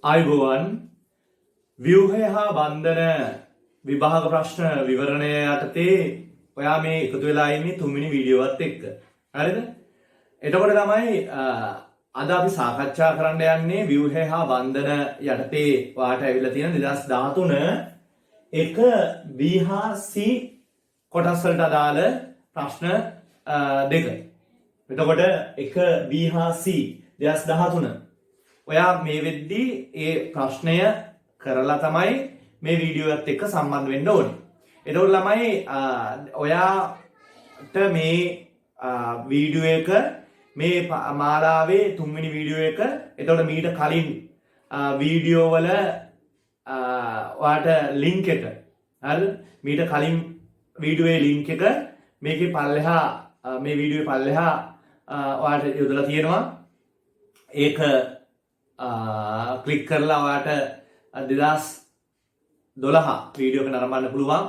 ආයුබෝවන් ව්‍යුහය හා බන්ධන විභාග ප්‍රශ්න විවරණය යටතේ ඔයා මේ එකතු වෙලා ඉන්නේ තුන්වෙනි වීඩියෝවත් එක්ක. හරිද? එතකොට තමයි අද අපි සාකච්ඡා කරන්න යන්නේ ව්‍යුහය හා බන්ධන යටතේ ඔයාට ඇවිල්ලා තියෙන 2013 එක B හා C කොටස් වලට අදාළ ප්‍රශ්න දෙක. එතකොට එක B හා C 2013 ඔයා මේ වෙද්දී ඒ ප්‍රශ්නය කරලා තමයි මේ වීඩියෝ එකත් එක්ක සම්බන්ධ වෙන්න ඕනේ. එතකොට ළමයි ඔයාට මේ වීඩියෝ එක මේ මාලාවේ තුන්වෙනි වීඩියෝ එක එතකොට මීට කලින් වීඩියෝ වල ඔයාට ලින්ක් එක හරිද? මීට කලින් වීඩියෝයේ ලින්ක් එක මේකේ පල්ලෙහා මේ වීඩියෝයේ පල්ලෙහා ඔයාට යොදලා තියෙනවා. ඒක ක්ලික් කරලා ඔයාට 2012 වීඩියෝ එක නරඹන්න පුළුවන්.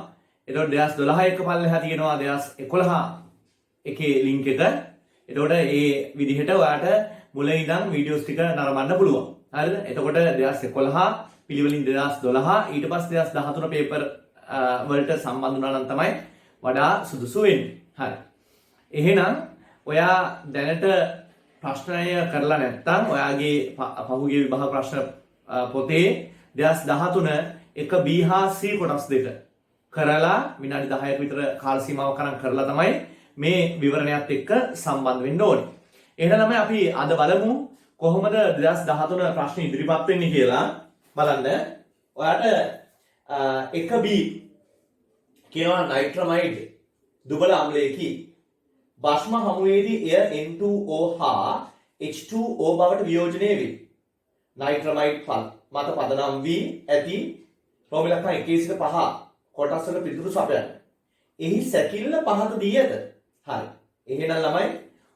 එතකොට 2012 එක පල්ලෙහා තියෙනවා 2011 එකේ ලින්ක් එක. එතකොට ඒ විදිහට ඔයාට මුලින් ඉඳන් වීඩියෝස් ටික නරඹන්න පුළුවන්. හරිද? එතකොට 2011 පිළිවෙලින් 2012 ඊට පස්සේ 2013 පේපර් වලට සම්බන්ධ වුණා නම් තමයි වඩා සුදුසු වෙන්නේ. හරි. එහෙනම් ඔයා දැනට ප්‍රශ්නය කරලා නැත්නම් ඔයාගේ පහුගිය විභාග ප්‍රශ්න පොතේ 2013 එක B හා C කොටස් දෙක කරලා විනාඩි 10ක විතර කාල සීමාවක් කරන් කරලා තමයි මේ විවරණයත් එක්ක සම්බන්ධ වෙන්න ඕනේ. එහෙනම් ළමයි අපි අද බලමු කොහොමද 2013 ප්‍රශ්න ඉදිරිපත් වෙන්නේ කියලා බලන්න. ඔයාට එක B කියනවා නයිට්‍රමයිඩ් දුබල අම්ලයේකි භස්ම හමුවේදී එය N2O හා H2O බවට වියෝජනය වේ. නයිට්‍රමයිඩ් මත පදනම් වී ඇති රෝම ඉලක්කම් 1 සිට 5 කොටස් වල පිළිතුරු සපයන්න. එහි සැකිල්ල පහත දී ඇත. හරි. එහෙනම් ළමයි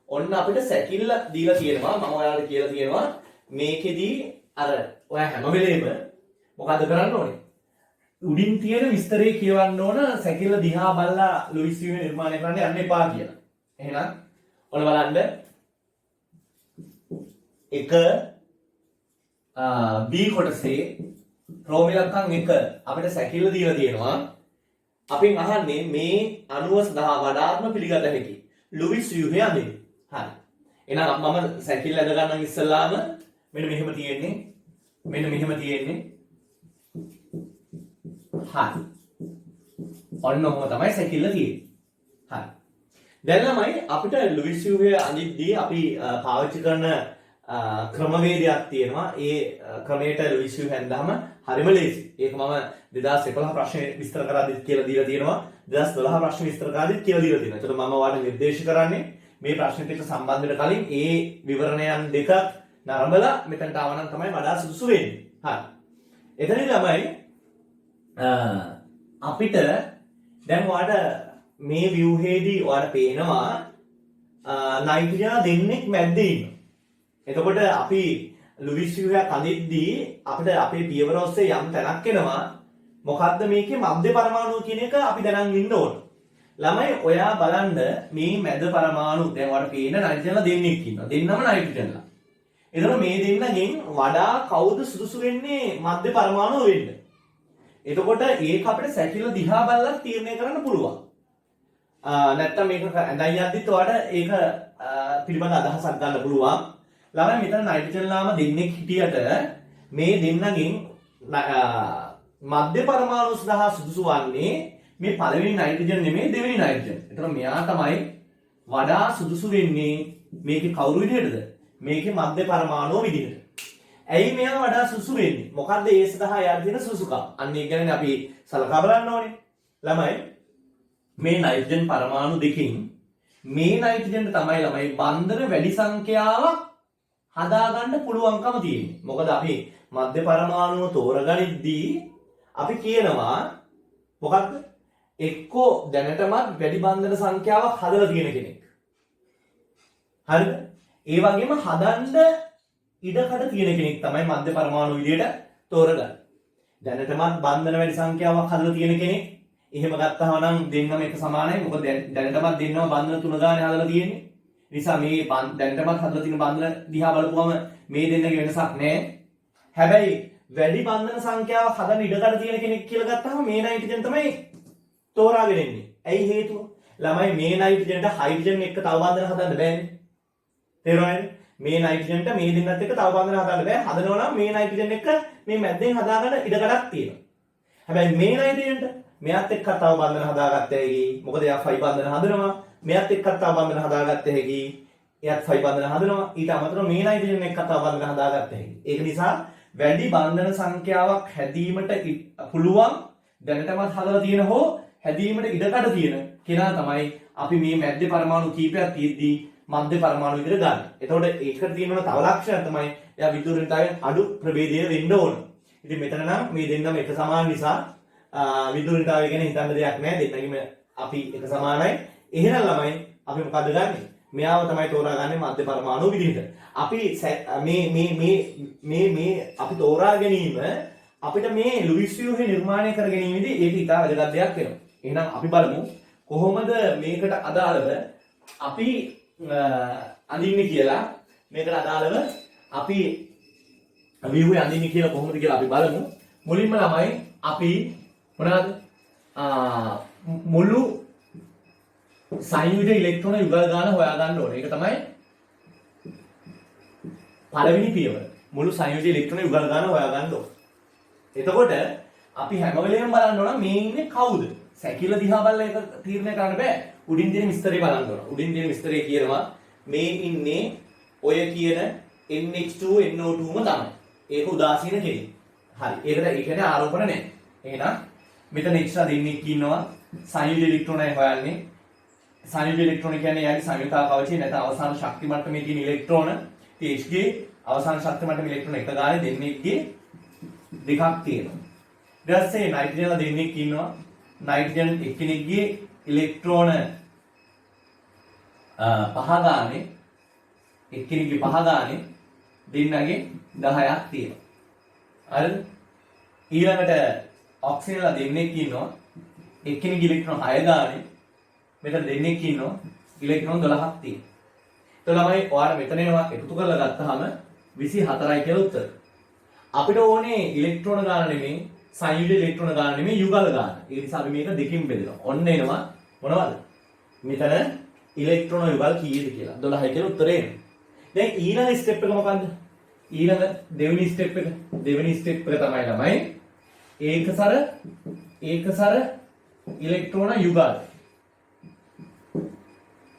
ඔන්න අපිට සැකිල්ල දීලා තියෙනවා. මම ඔයාලට කියලා තියෙනවා මේකෙදී අර ඔයා හැම වෙලේම මොකද කරන්න ඕනේ? උඩින් තියෙන විස්තරේ කියවන්න ඕන සැකිල්ල දිහා බලලා ලුයිස් වීම නිර්මාණය කරන්න යන්න එපා කියලා. එහෙනම් ඔන්න බලන්න එක B කොටසේ රෝම ඉලක්කම් 1 අපිට සැකිල්ල දීලා තියෙනවා. අපෙන් අහන්නේ මේ අණුව සඳහා වඩාත්ම පිළිගත හැකි ලුයිස් ව්‍යුහය අඳින්න. හරි. එහෙනම් මම සැකිල්ල අඳ ගන්න ඉස්සෙල්ලාම මෙන්න මෙහෙම තියෙන්නේ. මෙන්න මෙහෙම තියෙන්නේ. හරි. ඔන්න ඔහොම තමයි සැකිල්ල තියෙන්නේ. හරි. දැන් ළමයි අපිට ලුයිස් ව්‍යුහය අඳිද්දී අපි පාවිච්චි කරන ක්‍රමවේදයක් තියෙනවා. ඒ ක්‍රමයට ලුයිස් ව්‍යුහය ඇඳාම හරිම ලේසි. ඒක මම 2011 ප්‍රශ්නේ විස්තර කරද්දිත් කියලා දීලා තියෙනවා. 2012 ප්‍රශ්න විස්තර කරද්දිත් කියලා දීලා තියෙනවා. ඒකට මම ඔයාලට නිර්දේශ කරන්නේ මේ ප්‍රශ්නෙට එක්ක සම්බන්ධ වෙන කලින් ඒ විවරණයන් දෙක නරඹලා මෙතනට ආවනම් තමයි වඩා සුදුසු වෙන්නේ. හරි. එතනින් ළමයි අපිට දැන් ඔයාලට මේ ව්‍යුහයේදී ඔයාලට පේනවා නයිට්‍රජන් දෙන්නෙක් මැද්දේ ඉන්නවා. එතකොට අපි ලුයිස් ව්‍යුහය අඳිද්දී අපිට අපේ පියවර ඔස්සේ යම් තැනක් එනවා. මොකද්ද මේකේ මධ්‍ය පරමාණුව කියන එක අපි දැනන් ඉන්න ඕන. ළමයි ඔයා බලන්න මේ මැද පරමාණු දැන් ඔයාලට පේන නයිට්‍රජන්ලා දෙන්නෙක් ඉන්නවා. දෙන්නම නයිට්‍රජන්ලා. එතකොට මේ දෙන්නගෙන් වඩා කවුද සුදුසු වෙන්නේ මධ්‍ය පරමාණුව වෙන්න? එතකොට ඒක අපිට සැකිල්ල දිහා බලලා තීරණය කරන්න පුළුවන්. නැත්තම් මේක ඇඳන් යද්දිත් ඔයාලට ඒක පිළිබඳ අදහසක් ගන්න පුළුවන්. ළමයි මෙතන නයිට්‍රජන්ලාම දෙන්නෙක් හිටියට මේ දෙන්නගෙන් මධ්‍ය පරමාණු සඳහා සුදුසු වන්නේ මේ පළවෙනි නයිට්‍රජන් නෙමෙයි දෙවෙනි නයිට්‍රජන්. ඒතර මෙයා තමයි වඩා සුදුසු වෙන්නේ මේකේ කවුරු විදිහටද? මේකේ මධ්‍ය පරමාණුව විදිහට. ඇයි මෙයා වඩා සුදුසු වෙන්නේ? මොකද්ද ඒ සඳහා යාර දෙන සුදුසුකම්? අන්න ඒක ගැන අපි සලකා බලන්න ඕනේ. ළමයි මේ නයිට්‍රජන් පරමාණු දෙකෙන් මේ නයිට්‍රජන් තමයි ළමයි බන්ධන වැඩි සංඛ්‍යාවක් හදාගන්න පුළුවන්කම තියෙන්නේ. මොකද අපි මධ්‍ය පරමාණුව තෝරගනිද්දී අපි කියනවා මොකක්ද? එක්කෝ දැනටමත් වැඩි බන්ධන සංඛ්‍යාවක් හදලා තියෙන කෙනෙක්. හරිද? ඒ වගේම හදන්න ඉඩකඩ තියෙන කෙනෙක් තමයි මධ්‍ය පරමාණු විදියට තෝරගන්නේ. දැනටමත් බන්ධන වැඩි සංඛ්‍යාවක් හදලා තියෙන කෙනෙක්. එහෙම ගත්තහම නම් දෙන්නම එක සමානයි. මොකද දැනටමත් දෙන්නම බන්ධන 3 ගානේ හදලා තියෙන්නේ. නිසා මේ දැනටමත් හදලා තියෙන බන්ධන දිහා බලපුවම මේ දෙන්නගේ වෙනසක් නැහැ. හැබැයි වැඩි බන්ධන සංඛ්‍යාවක් හදන්න ඉඩකඩ තියෙන කෙනෙක් කියලා ගත්තහම මේ නයිට්‍රජන් තමයි තෝරාගෙන එන්නේ. ඇයි හේතුව? ළමයි මේ නයිට්‍රජන්ට හයිඩ්‍රජන් එක්ක තව බන්ධන හදන්න බෑනේ. තේරුණාද? මේ නයිට්‍රජන්ට මේ දෙන්නත් එක්ක තව බන්ධන හදන්න බෑ. හදනවා නම් මේ නයිට්‍රජන් එක්ක මේ මැද්දෙන් හදාගන්න ඉඩකඩක් තියෙනවා. හැබැයි මේ නයිට්‍රජන්ට මෙයත් එක්ක තව බන්ධන හදාගත්ත හැකි. මොකද එයා 5 බන්ධන හදනවා. මෙයත් එක්ක තව බන්ධන හදාගත්ත හැකි. එයාත් 5 බන්ධන හදනවා. ඊට අමතරව මේ නයිට්‍රජන් එක්ක තව බන්ධන හදාගත්ත හැකි. ඒක නිසා වැඩි බන්ධන සංඛ්‍යාවක් හැදීමට පුළුවන් දැනටමත් හදලා තියෙන හෝ හැදීමට ඉඩකඩ තියෙන කෙනා තමයි අපි මේ මැද්දේ පරමාණු කීපයක් තියෙද්දී මධ්‍ය පරමාණු විතර ගන්න. එතකොට ඒකට තියෙන තව ලක්ෂණ තමයි එයා විද්‍යුත්නිතායෙන් අඩු ප්‍රභේදය වෙන්න ඕන. ඉතින් මෙතන නම් මේ දෙන්නම එක සමාන නිසා විද්‍යුත්නිතාවය ගැන හිතන්න දෙයක් නැහැ. දෙන්නගෙම අපි එක සමානයි. එහෙනම් ළමයි අපි මොකද ගන්නෙ? මෙයාව තමයි තෝරාගන්නේ මධ්‍ය පරමාණු විදිහට. අපි මේ අපි තෝරා ගැනීම අපිට මේ ලුයිස් ව්‍යුහය නිර්මාණය කර ගැනීමේදී ඒක ඉතා වැදගත් දෙයක් වෙනවා. එහෙනම් අපි බලමු කොහොමද මේකට අදාළව අපි අඳින්නේ කියලා. මේකට අදාළව අපි ව්‍යුහය අඳින්නේ කියලා කොහොමද කියලා අපි බලමු. මුලින්ම ළමයි අපි මොනවද මුළු සංයුජ ඉලෙක්ට්‍රෝන යුගල් ගාන හොයාගන්න ඕනේ. ඒක තමයි පළවෙනි පියවර. මුළු සංයුජ ඉලෙක්ට්‍රෝන යුගල් ගාන හොයාගන්න ඕනේ. එතකොට අපි හැම වෙලේම බලන්න ඕන මේ ඉන්නේ කවුද? සැකිල්ල දිහා බලලා ඒක තීරණය කරන්න බෑ. උඩින් තියෙන විස්තරේ බලන්න ඕන. උඩින් තියෙන විස්තරේ කියනවා මේ ඉන්නේ ඔය කියන NH2NO2ම තමයි. ඒක උදාසීන කෙනෙක්. හරි. ඒකට ඒ කියන්නේ ආරෝපණ නැහැ. එහෙනම් මෙතන එක්ස්ට්‍රා දෙන්නෙක් ඉන්නවා. සංයුජ ඉලෙක්ට්‍රෝනයි හොයන්නේ. සංයුජ ඉලෙක්ට්‍රෝන කියන්නේ යාගේ සංයුතා කවචේ නැත්නම් අවසාන ශක්ති මට්ටමේ තියෙන ඉලෙක්ට්‍රෝන. THG අවසාන ශක්ති මට්ටමේ ඉලෙක්ට්‍රෝන එක ගානේ දෙන්නෙක්ගේ දෙකක් තියෙනවා. ඊට පස්සේ නයිට්‍රජන්ලා දෙන්නෙක් ඉන්නවා. නයිට්‍රජන් එක්කෙනෙක්ගේ ඉලෙක්ට්‍රෝන පහ ගානේ එක්කෙනෙක්ගේ පහ ගානේ දෙන්නගේ 10ක් තියෙනවා. හරිද? ඊළඟට ඔක්සිජන්ලා දෙන්නෙක් ඉන්නවා. එක්කෙනෙක්ගේ ඉලෙක්ට්‍රෝන 6 ගානේ මෙතන දෙන්නෙක් ඉන්නවා. ඉලෙක්ට්‍රෝන 12ක් තියෙනවා. එතකොට ළමයි ඔයාලා මෙතන ඒවා එකතු කරලා ගත්තාම 24යි කියලා උත්තර. අපිට ඕනේ ඉලෙක්ට්‍රෝන ගාන නෙමෙයි සංයුජ ඉලෙක්ට්‍රෝන ගාන නෙමෙයි යුගල ගාන. ඒ නිසා අපි මේක දෙකකින් බෙදනවා. ඔන්න එනවා මොනවද? මෙතන ඉලෙක්ට්‍රෝන යුගල් කීයද කියලා. 12යි කියලා උත්තරේ එනවා. දැන් ඊළඟ ස්ටෙප් එක මොකද්ද? ඊළඟ දෙවෙනි ස්ටෙප් එක. දෙවෙනි ස්ටෙප් එක තමයි ළමයි ඒකසර ඉලෙක්ට්‍රෝන යුගල්.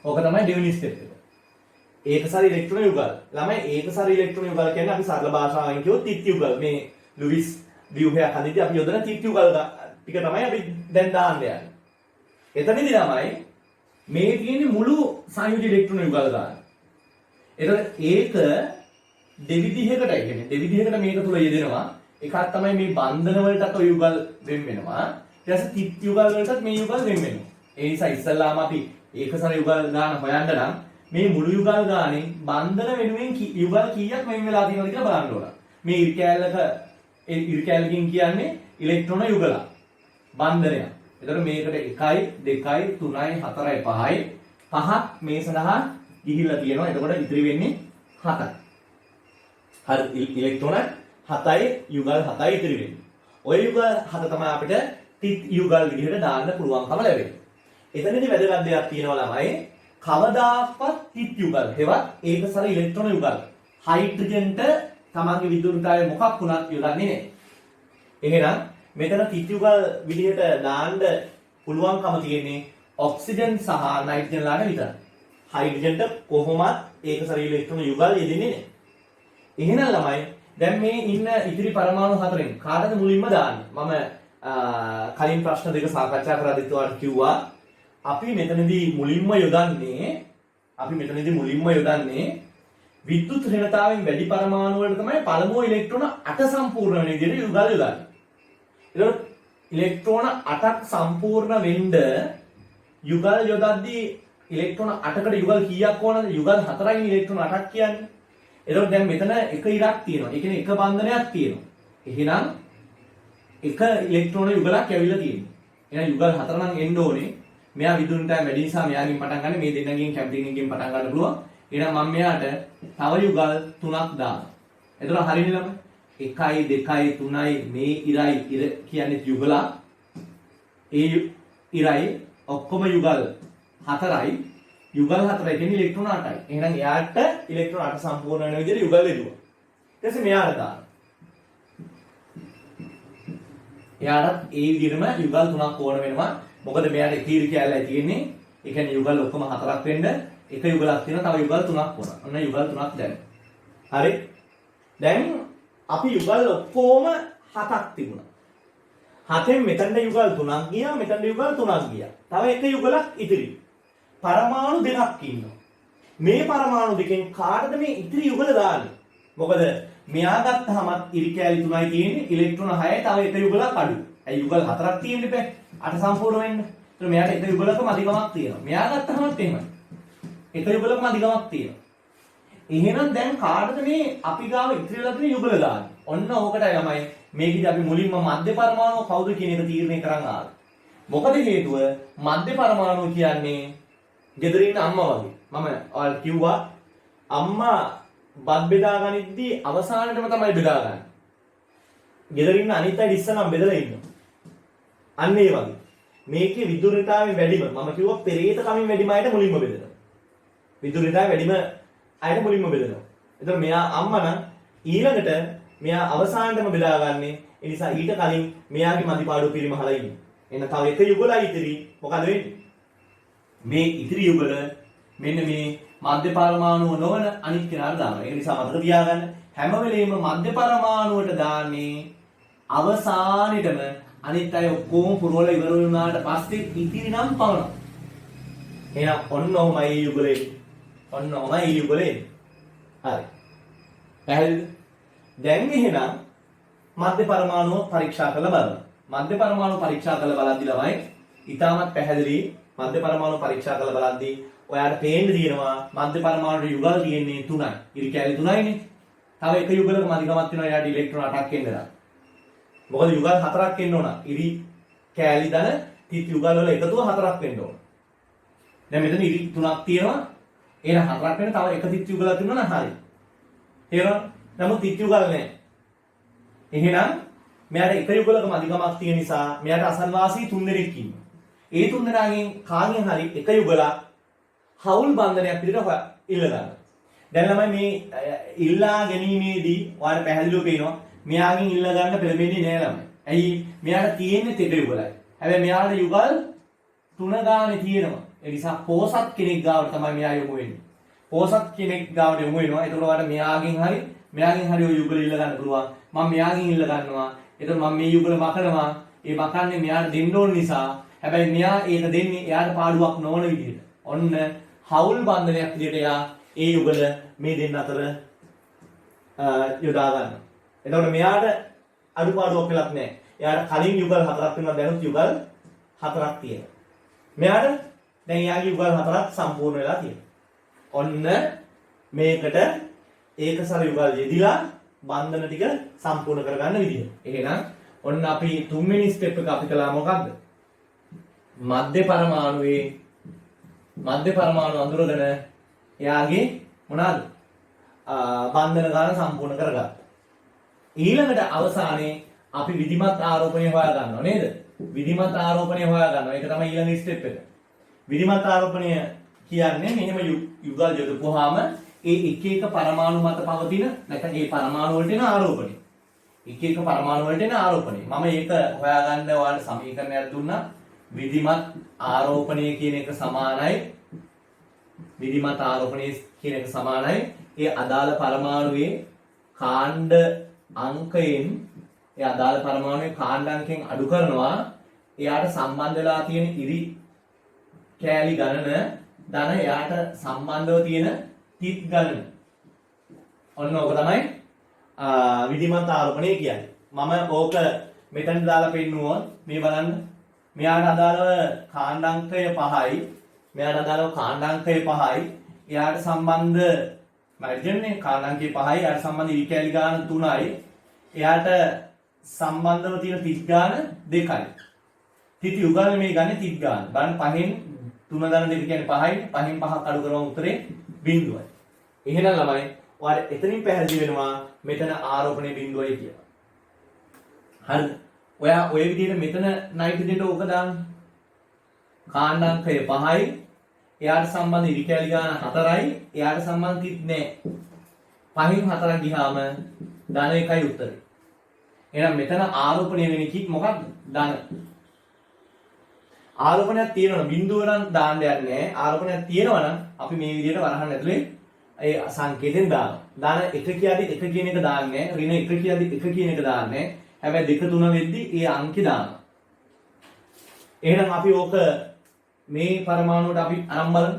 ඕක තමයි දෙවෙනි ස්ටෙප් එක. ඒකසර ඉලෙක්ට්‍රෝන යුගල්. ළමයි ඒකසර ඉලෙක්ට්‍රෝන යුගල් කියන්නේ අපි සරල භාෂාවෙන් කිව්වොත් තිත් යුගල්. මේ ලුයිස් ව්‍යුහයක් හදිද්දී අපි යොදන තිත් යුගල් ටික තමයි අපි දැන් දාන්න යන්නේ. එතනදී ළමයි මේ තියෙන්නේ මුළු සංයුජ ඉලෙක්ට්‍රෝන යුගල් ගන්න. එතකොට ඒක දෙවිධයකටයි කියන්නේ. දෙවිධයකට මේක තුල යෙදෙනවා. එකක් තමයි මේ බන්ධන වලටත් ඔය යුගල් වෙන් වෙනවා. ඊට පස්සේ තිත් යුගල් වලටත් මේ යුගල් වෙන් වෙනවා. ඒ නිසා ඉස්සල්ලාම අපි ඒකසර යුගල් ගන්න හොයන්න නම් මේ මුළු යුගල් ගානේ බන්ධන වෙනුවෙන් යුගල් කීයක් වෙන් වෙලා තියෙනවද කියලා බලන්න ඕන. මේ ඉරිකැලකින් කියන්නේ ඉලෙක්ට්‍රෝන යුගල බන්ධනය. එතකොට මේකට 1යි 2යි 3යි 4යි 5යි පහක් මේ සඳහා ගිහිල්ලා තියෙනවා. එතකොට ඉතිරි වෙන්නේ 7යි. හරි ඉලෙක්ට්‍රෝන 7යි යුගල් 7යි ඉතිරි වෙන්නේ. ඔය යුගල් 7 තමයි අපිට තිත් යුගල් විදිහට දාන්න පුළුවන්කම ලැබෙන්නේ. එතනදී වැදගත් දෙයක් තියෙනවා ළමයි. කවදාකවත් තිත් යුගල් හෙවත් ඒකසර ඉලෙක්ට්‍රෝන යුගල් හයිඩ්‍රජන්ට තමන්ගේ විද්‍යුත්කාරය මොකක් වුණත් යොදන්නේ නැහැ. එහෙනම් මෙතන තිත් යුගල් විදිහට දාන්න පුළුවන්කම තියෙන්නේ ඔක්සිජන් සහ නයිට්‍රජන් ලාට විතරයි. හයිඩ්‍රජන්ට කොහොමත් ඒකසර ඉලෙක්ට්‍රෝන යුගල් යෙදෙන්නේ නැහැ. එහෙනම් ළමයි දැන් මේ ඉන්න ඉතිරි පරමාණු හතරෙන් කාටද මුලින්ම දාන්නේ? මම කලින් ප්‍රශ්න දෙක සාකච්ඡා කරද්දී ඔයාලට කිව්වා අපි මෙතනදී මුලින්ම යොදන්නේ විද්‍යුත් ඍණතාවෙන් වැඩි පරමාණු වලට තමයි පළමුව ඉලෙක්ට්‍රෝන 8 සම්පූර්ණ වෙන විදිහට යුගල් යොදන්නේ. ඒතකොට ඉලෙක්ට්‍රෝන 8ක් සම්පූර්ණ වෙන්න යුගල් යොදද්දී ඉලෙක්ට්‍රෝන 8කට යුගල් කීයක් ඕනද? යුගල් 4යි ඉලෙක්ට්‍රෝන 8ක් කියන්නේ. එතකොට දැන් මෙතන එක ඉරක් තියෙනවා. ඒ කියන්නේ එක බන්ධනයක් තියෙනවා. එහෙනම් එක ඉලෙක්ට්‍රෝන යුගලක් ඇවිල්ලා තියෙනවා. එහෙනම් යුගල් 4 නම් එන්න ඕනේ. මෙයා විදුලියටයි වැඩි නිසා මෙයාගෙන් පටන් ගන්න මේ දෙන්නගෙන් කැම්පින් එකකින් පටන් ගන්න පුළුවන්. එහෙනම් මම මෙයාට තව යුගල් 3ක් දානවා. එතකොට හරියනේ ළමයි. 1යි 2යි 3යි මේ ඉරයි ඉර කියන්නේ යුගලක්. ඒ ඉරයි ඔක්කොම යුගල් 4යි. යුගල් 4යි කියන්නේ ඉලෙක්ට්‍රෝන 8යි. එහෙනම් එයාට ඉලෙක්ට්‍රෝන 8 සම්පූර්ණ වෙන විදිහට යුගල් දෙදුවා. ඊට පස්සේ මෙයාට දානවා. එයාට ඒ විදිහටම යුගල් 3ක් ඕන වෙනවා. මොකද මෙයාට එක ඉර කැලලයි තියෙන්නේ. ඒ කියන්නේ යුගල් ඔක්කොම 4ක් වෙන්න එක යුගලක් තියෙනවා. තව යුගල් 3ක් ඕන. ඔන්න යුගල් 3ක් දැන්. හරි. දැන් අපි යුගල් ඔක්කොම 7ක් තිබුණා. 7න් මෙතනට යුගල් 3ක් ගියා, මෙතනට යුගල් 3ක් ගියා. තව එක යුගලක් ඉතිරි. පරමාණු දෙකක් ඉන්නවා. මේ පරමාණු දෙකෙන් කාටද මේ ඉතිරි යුගල දාන්නේ? මොකද මෙයා ගත්තාම ඉරි කැලි 3යි තියෙන්නේ, ඉලෙක්ට්‍රෝන 6යි, තව එක යුගලක් අඩුයි. ඒ යුගල් 4ක් තියෙන්න බෑ. 8 සම්පූර්ණ වෙන්න. ඒතර මෙයාට එක යුගලකම අධිකමක් තියෙනවා. මෙයා ගත්තාමත් එහෙමයි. එක යුගලකම අධිකමක් තියෙනවා. එහෙනම් දැන් කාටද මේ අපි ගාව ඉතිරිලා තියෙන යුගල දාන්නේ? ඔන්න ඕකටයි ළමයි මේකදී අපි මුලින්ම මධ්‍ය පරමාණුව කවුද කියන එක තීරණය කරන් ආවේ. මොකද හේතුව මධ්‍ය පරමාණුව කියන්නේ ගෙදර ඉන්න අම්මා වගේ. මම ඔයාලට කිව්වා අම්මා බත් බෙදා ගනිද්දී අවසානයේම තමයි බෙදාගන්නේ. ගෙදර ඉන්න අනිත් අය ඉස්සනම් බෙදලා ඉන්නවා. අන්න ඒ වගේ. මේකේ විදුලිතාවය වැඩිම මම කිව්වා පෙරේත කමින් වැඩිම අයට මුලින්ම බෙදනවා. විදුලිතාවය වැඩිම අයට මුලින්ම බෙදනවා. එතකොට මෙයා අම්මා නම් ඊළඟට මෙයා අවසානයේම බෙදාගන්නේ. ඒ නිසා ඊට කලින් මෙයාගේ මදිපාඩුව පිරිමහලා ඉන්නේ. එහෙනම් තව එක යුගලයි ඉතිරි. මොකද වෙන්නේ? මේ ඉතිරි යුගල මෙන්න මේ මධ්‍ය පරමාණුව නොවන අනිත් කෙනාට දානවා. ඒ නිසා මතක තියාගන්න හැම වෙලෙම මධ්‍ය පරමාණුවට දාන්නේ අවසානෙටම අනිත් අය ඔක්කොම පුරවලා ඉවර වුණාට පස්සේ ඉතිරි නම් පවනවා. එහෙනම් ඔන්න ඔහමයි යුගලේ. ඔන්න ඔහමයි යුගලේ. හරි. පැහැදිලිද? දැන් එහෙනම් මධ්‍ය පරමාණුව පරීක්ෂා කරලා බලමු. මධ්‍ය පරමාණු පරීක්ෂා කරලා බලද්දී ළමයි ඉතාමත් පැහැදිලි මධ්‍ය පරමාණු පරීක්ෂා කරලා බලද්දී ඔයාලට පේන්න තියෙනවා මධ්‍ය පරමාණුවේ යුගල් තියෙන්නේ 3යි. ඉරි කැලි 3යිනේ. තව එක යුගලක මධිකමක් තියෙනවා එයාට ඉලෙක්ට්‍රෝන 8ක් එන්න දා. මොකද යුගල් 4ක් එන්න ඕන. ඉරි කැලි දන තිත් යුගල් වල එකතුව 4ක් වෙන්න ඕන. දැන් මෙතන ඉරි 3ක් තියෙනවා. එහෙනම් 4ක් වෙන තව එක තිත් යුගලක් තියෙනවා නම් හරි. තේරෙනවද? නමුත් තිත් යුගල් නැහැ. එහෙනම් මෙයාට එක යුගලකම අධිකමක් තියෙන නිසා මෙයාට අසල්වාසී 3 දෙනෙක් ඉන්නවා. ඒ 3 දෙනාගෙන් කාගෙන් හරි එක යුගලක් හවුල් බන්ධනයක් විදිහට ඉල්ල ගන්න. දැන් ළමයි මේ ඉල්ලා ගැනීමේදී ඔයාලට පැහැදිලිව පේනවා මෙයාගෙන් ඉල්ල ගන්න පෙළඹෙන්නේ නෑ ළමයි. ඇයි? මෙයාට තියෙන්නේ එක යුගලයි. හැබැයි මෙයාට යුගල් 3 ගානේ තියෙනවා. ඒ නිසා පෝසත් කෙනෙක් ගාවට තමයි මෙයා යොමු වෙන්නේ. පෝසත් කෙනෙක් ගාවට යොමු වෙනවා. ඒතකොට ඔයාලට මෙයාගෙන් හරි ඔය යුගල ඉල්ල ගන්න පුළුවන්. මම මෙයාගෙන් ඉල්ල ගන්නවා. එතකොට මම මේ යුගල මකනවා. ඒ මකන්නේ මෙයාට දෙන්න ඕන නිසා. හැබැයි මෙයා ඒක දෙන්නේ එයාට පාඩුවක් නොවන විදිහට. ඔන්න හවුල් බන්ධනයක් විදිහට එයා ඒ යුගල මේ දෙන්න අතර යොදා ගන්නවා. එතකොට මෙයාට අඩුපාඩුවක් වෙලක් නැහැ. එයාට කලින් යුගල් 4ක් වෙනවා දැනුත් යුගල් 4ක් තියෙනවා. මෙයාට දැන් එයාගේ යුගල් 4ක් සම්පූර්ණ වෙලා තියෙනවා. ඔන්න මේකට ඒකසර යුගල් යෙදිලා බන්ධන ටික සම්පූර්ණ කරගන්න විදිය. එහෙනම් ඔන්න අපි තුන්වෙනි ස්ටෙප් එක අපි කළා මොකක්ද? මධ්‍ය පරමාණු අඳුරගෙන එයාගේ මොනවාද? බන්ධන ගාන සම්පූර්ණ කරගත්තා. ඊළඟට අවසානයේ අපි විධිමත් ආරෝපණය හොයා ගන්නවා නේද? විධිමත් ආරෝපණය හොයා ගන්නවා. ඒක තමයි ඊළඟ ස්ටෙප් එක. විධිමත් ආරෝපණය කියන්නේ මෙහෙම යුගල් යොදපුවාම ඒ එක එක පරමාණු මත පවතින නැත්නම් ඒ පරමාණු වලට එන ආරෝපණය. එක එක පරමාණු වලට එන ආරෝපණය. මම ඒක හොයාගන්න ඔයාලට සමීකරණයක් දුන්නා. විධිමත් ආරෝපණය කියන එක සමානයි විධිමත් ආරෝපණය කියන එක සමානයි ඒ අදාළ පරමාණුවේ කාණ්ඩ අංකයෙන් ඒ අදාළ පරමාණුවේ කාණ්ඩ අංකයෙන් අඩු කරනවා එයාට සම්බන්ධ වෙලා තියෙන ඉරි කෑලි ගණන ධන එයාට සම්බන්ධව තියෙන තිත් ගණන. ඔන්න ඕක තමයි විධිමත් ආරෝපණය කියන්නේ. මම ඕක මෙතන දාලා පෙන්නුවොත් මේ බලන්න මෙයාට අදාළව කාණ්ඩාංකය 5යි. මෙයාට අදාළව කාණ්ඩාංකය 5යි. එයාට සම්බන්ධ මයිජන්නේ කාණ්ඩාංකයේ 5යි යාට සම්බන්ධ ඉරි කැලි ගාන 3යි. එයාට සම්බන්ධව තියෙන තිත් ගාන 2යි. තිත් යුගල් මේ ගන්නේ තිත් ගාන. බලන්න 5න් 3 ගාන 2 කියන්නේ 5යි. 5න් 5ක් අඩු කරවම උත්තරේ 0යි. එහෙනම් ළමයි ඔයාලට එතනින් පැහැදිලි වෙනවා මෙතන ආරෝපණයේ 0යි කියලා. හරිද? ඔයා ඔය විදිහට මෙතන නයිට්‍රජන්ට ඕක දාන්න. කාණ්ඩාංකය 5යි. එයාට සම්බන්ධ ඉරි කැලි ගාන 4යි. එයාට සම්බන්ධ තිත් නැහැ. 5න් 4ක් ගියාම ධන 1යි උත්තරේ. එහෙනම් මෙතන ආරෝපණය වෙන කික් මොකක්ද? ධන. ආරෝපණයක් තියෙනවනම් බිඳුව නම් දාන්න යන්නේ නැහැ. ආරෝපණයක් තියෙනවනම් අපි මේ විදිහට වරහන් ඇතුලේ ඒ සංකේතෙන් දානවා. ධන 1 කියද්දි 1 කියන එක දාන්නේ නැහැ. ඍණ 1 කියද්දි 1 කියන එක දාන්නේ නැහැ. හැබැයි 2 3 වෙද්දි ඒ අංකේ දානවා. එහෙනම් අපි ඕක මේ පරමාණුවට අපි අරන් බලමු.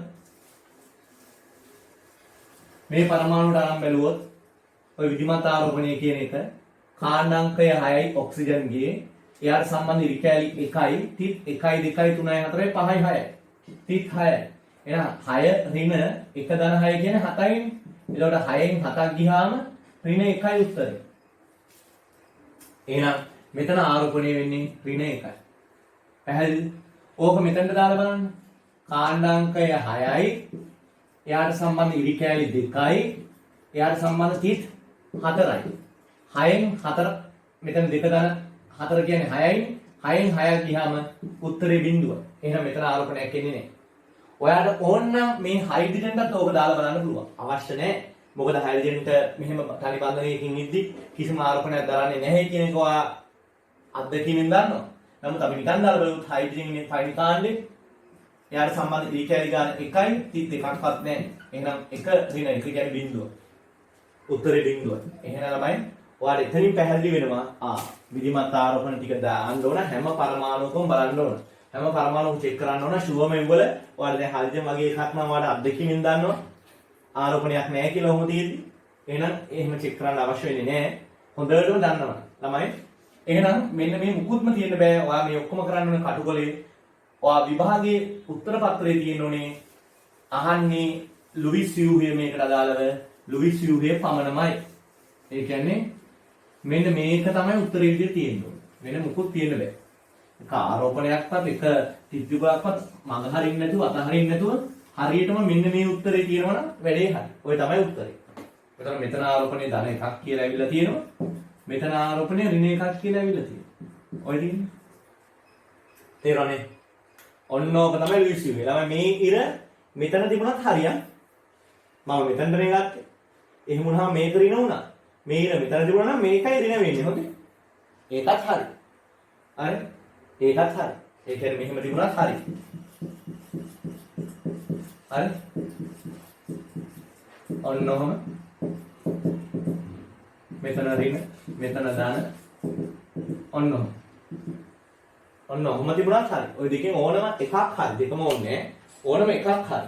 මේ පරමාණුවට අරන් බැලුවොත් ඔය විධිමත් ආරෝපණය කියන එක කාණ්ඩාංකය 6යි ඔක්සිජන්ගේ. එයාට සම්බන්ධ ඉරි කැලි 1යි, තිත් 1යි 2යි 3යි 4යි 5යි 6යි. තිත් 6යි. එහෙනම් 6 ඍණ 1 ධන 6 කියන්නේ 7යිනේ. එතකොට 6න් 7ක් ගියාම ඍණ 1යි උත්තරේ. එහෙනම් මෙතන ආරෝපණය වෙන්නේ ඍණ 1යි. පැහැදිලිද? ඕක මෙතනට දාලා බලන්න. කාණ්ඩාංකය 6යි. එයාට සම්බන්ධ ඉරි කැලි 2යි. එයාට සම්බන්ධ තිත් 4යි. 6න් 4 මෙතන 2 ධන 4 කියන්නේ 6යි. 6න් 6ක් ගියාම උත්තරේ 0යි. එහෙනම් මෙතන ආරෝපණයක් එන්නේ නැහැ. ඔයාලට ඕන නම් මේ හයිඩ්‍රජන්ටත් ඕක දාලා බලන්න පුළුවන්. අවශ්‍ය නැහැ. මොකද හයිඩ්‍රජන්ට මෙහෙම තනි බන්ධනයකින් ඉද්දි කිසිම ආරෝපණයක් දරන්නේ නැහැ කියන එක ඔයා අත්දැකීමෙන් දන්නවා. නමුත් අපි නිකන් දාලා බලුවොත් හයිඩ්‍රජන් පයින් කාණ්ඩේ එයාට සම්බන්ධ ඉරි කැලි ගාන 1යි, තිත් 2ක්වත් නැහැ. එහෙනම් 1 ඍණ 1 කියන්නේ 0. උත්තරේ 0යි. එහෙනම් ළමයි ඔයාලට එතනින් පැහැදිලි වෙනවා විධිමත් ආරෝපණ ටික දාන්න ඕන හැම පරමාණුකම බලන්න ඕන. හැම පරමාණුකම චෙක් කරන්න ඕන ෂුවර්මෙන් වල ඔයාලා දැන් හයිඩ්‍රජන් වගේ එකක් නම් ඔයාලා අත්දැකීමෙන් දන්නවා. ආරෝපණයක් නැහැ කියලා ඔහොම තියෙද්දි. එහෙනම් එහෙම චෙක් කරන්න අවශ්‍ය වෙන්නේ නැහැ. හොඳටම දන්නවා. ළමයි එහෙනම් මෙන්න මේ මුකුත්ම තියෙන්න බෑ. ඔයා මේ ඔක්කොම කරන්න ඕන කටුකොලේ. ඔයා විභාගයේ උත්තර පත්‍රයේ තියෙන්න ඕනේ අහන්නේ ලුයිස් ව්‍යුහය මේකට අදාළව ලුයිස් ව්‍යුහය පමණමයි. ඒ කියන්නේ මෙන්න මේක තමයි උත්තරේ විදිහට තියෙන්න ඕනේ. වෙන මුකුත් තියෙන්න බෑ. එක ආරෝපණයක්වත් එක තිත්විභාගයක්වත් මඟ හරින්න නැතුව අතහරින්න නැතුව හරියටම මෙන්න මේ උත්තරේ තියෙනවනම් වැඩේ හරි. ඔය තමයි උත්තරේ. එතකොට මෙතන ආරෝපණේ ධන 1ක් කියලා ඇවිල්ලා තියෙනවා. මෙතන ආරෝපණේ ඍණ 1ක් කියලා ඇවිල්ලා තියෙනවා. ඔය තියෙන්නේ. තේරෙන්නේ? ඔන්න ඕක තමයි ලුයිස් ව්‍යුහය. ළමයි මේ ඉර මෙතන තිබුණත් හරියක්. මම මෙතනට නේ ගත්තේ. එහෙම වුණාම මේක ඍණ වුණා. මේ ඉර මෙතන තිබුණා නම් මේකයි ඍණ වෙන්නේ. හොඳේ. ඒකත් හරි. හරි? ඒකත් හරි. ඒ කියන්නේ මෙහෙම තිබුණත් හරි. හරි? ඔන්න ඔහම. මෙතන ඍණ, මෙතන ධන. ඔන්න ඔහම. ඔන්න ඔහම තිබුණත් හරි. ওই දෙකෙන් ඕනම එකක් හරි. දෙකම ඕනේ. ඕනම එකක් හරි.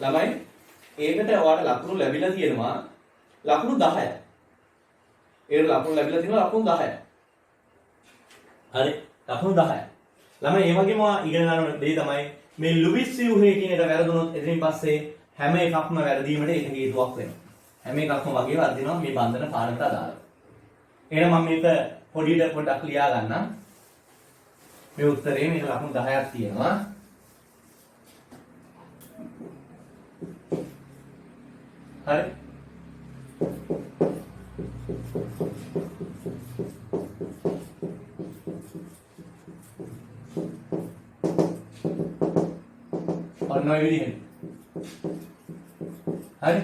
ළමයි ඒකට ඔයාලට ලකුණු ලැබිලා තියෙනවා ලකුණු 10ක්. ඒකට ලකුණු ලැබිලා තියෙනවා ලකුණු 10ක්. හරි. ලකුණු 10ක්. ළමයි ඒ වගේම ඉගෙන ගන්න දේ තමයි මේ ලුයිස් ව්‍යුහය කියන එක වැරදුනොත් එතනින් පස්සේ හැම එකක්ම වැරදීමට ඒක හේතුවක් වෙනවා. හැම එකක්ම වගේ වර්ධිනවා මේ බන්ධන පාඩමට අදාළව. එහෙනම් මම මේක පොඩියට පොඩ්ඩක් ලියා ගන්නම්. මේ උත්තරේ මේක ලකුණු 10ක් තියෙනවා. හරි. ඔන්න ඔය විදිහට. හරි.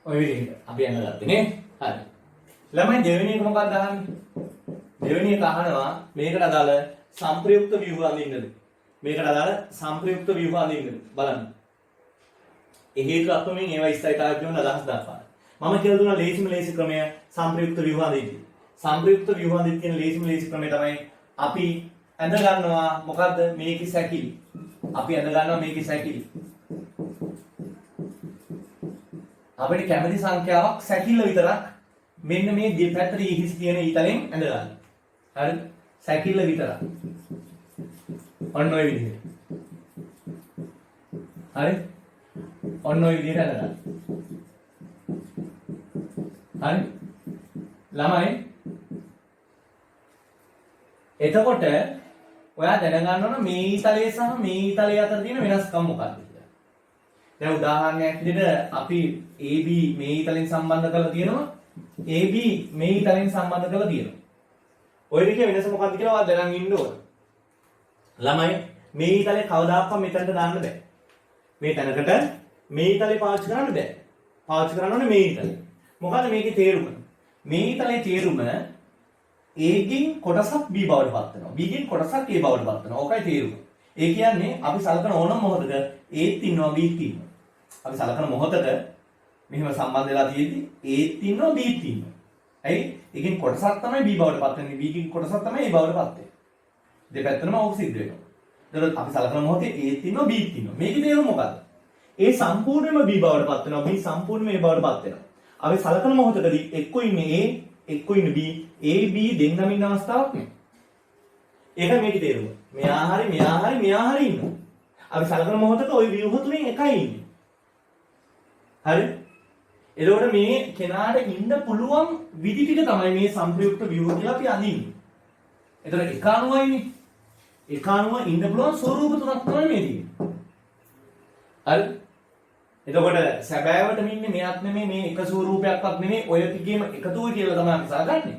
ඔය විදිහට අපි අඳගත්තේ නේ. හරි. ළමයි දෙවෙනි එක මොකක්ද අහන්නේ? දෙවෙනි එක අහනවා මේකට අදාළ සංප්‍රයුක්ත ව්‍යුහ අඳින්නද? මේකට අදාළ සංප්‍රයුක්ත ව්‍යුහ අඳින්නද? බලන්න. ඒ හේතු අත්වමින් ඒවා ඉස්සයිතාවක් කියන අදහස් දක්වනවා. මම කියලා දුන්නා ලේසි ක්‍රමය සංප්‍රයුක්ත ව්‍යුහ අඳින්න. සංප්‍රයුක්ත ව්‍යුහ අඳින්න කියන ලේසි ක්‍රමය තමයි අපි ඇඳ ගන්නවා මොකද්ද මේකේ සැකිලි. අපි ඇඳ ගන්නවා මේකේ සැකිලි. අපිට කැමති සංඛ්‍යාවක් සැකිල්ල විතරක් මෙන්න මේ දෙපැත්තට ඉහිසි තියෙන ඊතලෙන් ඇඳ ගන්න. හරිද? සැකිල්ල විතරක්. ඔන්න ඔය විදිහට. හරි? ඔන්න ඔය විදිහට අඳගන්න. හරි. ළමයි එතකොට ඔයා දැනගන්න ඕන මේ ඊතලයේ සහ මේ ඊතලයේ අතර තියෙන වෙනස්කම් මොකක්ද කියලා. දැන් උදාහරණයක් විදිහට අපි AB මේ ඊතලෙන් සම්බන්ධ කරලා තියෙනවා. AB මේ ඊතලෙන් සම්බන්ධ කරලා තියෙනවා. ඔය දෙකේ වෙනස මොකක්ද කියලා ඔයා දැනන් ඉන්න ඕන. ළමයි මේ ඊතලේ කවදාකවත් මෙතනට දාන්න බෑ. මේ තැනකට මේ ඊතලේ පාවිච්චි කරන්න බෑ. පාවිච්චි කරන්න ඕනේ මේ ඊතලේ. මොකද මේකේ තේරුම? මේ ඊතලේ තේරුම A ගෙන් කොටසක් B බවට පත් වෙනවා. B ගෙන් කොටසක් A බවට පත් වෙනවා. ඕකයි තේරුම. ඒ කියන්නේ අපි සලකන ඕනම මොහොතක Aත් ඉන්නවා Bත් ඉන්නවා. අපි සලකන මොහොතක මෙහෙම සම්බන්ධ වෙලා තියෙද්දි Aත් ඉන්නවා Bත් ඉන්නවා. ඇයි? ඒකෙන් කොටසක් තමයි B බවට පත් වෙන්නේ. B ගෙන් කොටසක් තමයි A බවට පත් වෙන්නේ. දෙපැත්තටම ඕක සිද්ධ වෙනවා. එතකොට අපි සලකන මොහොතේ Aත් ඉන්නවා Bත් ඉන්නවා. මේකේ තේරුම මොකද්ද? A සම්පූර්ණයෙන්ම B බවට පත් වෙනවා. B සම්පූර්ණයෙන්ම A බවට පත් වෙනවා. අපි සලකන මොහොතකදී එක්ක ඉන්නේ A එක්ක ඉන්නේ B A B දෙන්නම ඉන්න අවස්ථාවක් නේ. ඒකයි මේකේ තේරුම. මෙයා හරි ඉන්නවා. අපි සලකන මොහොතක ওই ව්‍යුහ තුනෙන් එකයි ඉන්නේ. හරි? එතකොට මේ කෙනාට ඉන්න පුළුවන් විදි ටික තමයි මේ සංප්‍රයුක්ත ව්‍යුහ කියලා අපි අඳින්නේ. එතකොට එක අණුවයිනේ. එක අණුව ඉන්න පුළුවන් ස්වරූප තුනක් තමයි මේ තියෙන්නේ. හරි? එතකොට සැබෑවටම ඉන්නේ මෙයක් නෙමෙයි මේ එක ස්වරූපයක්වත් නෙමෙයි ඔය ටිකේම එකතුව කියලා තමයි අපි සාකච්ඡාන්නේ.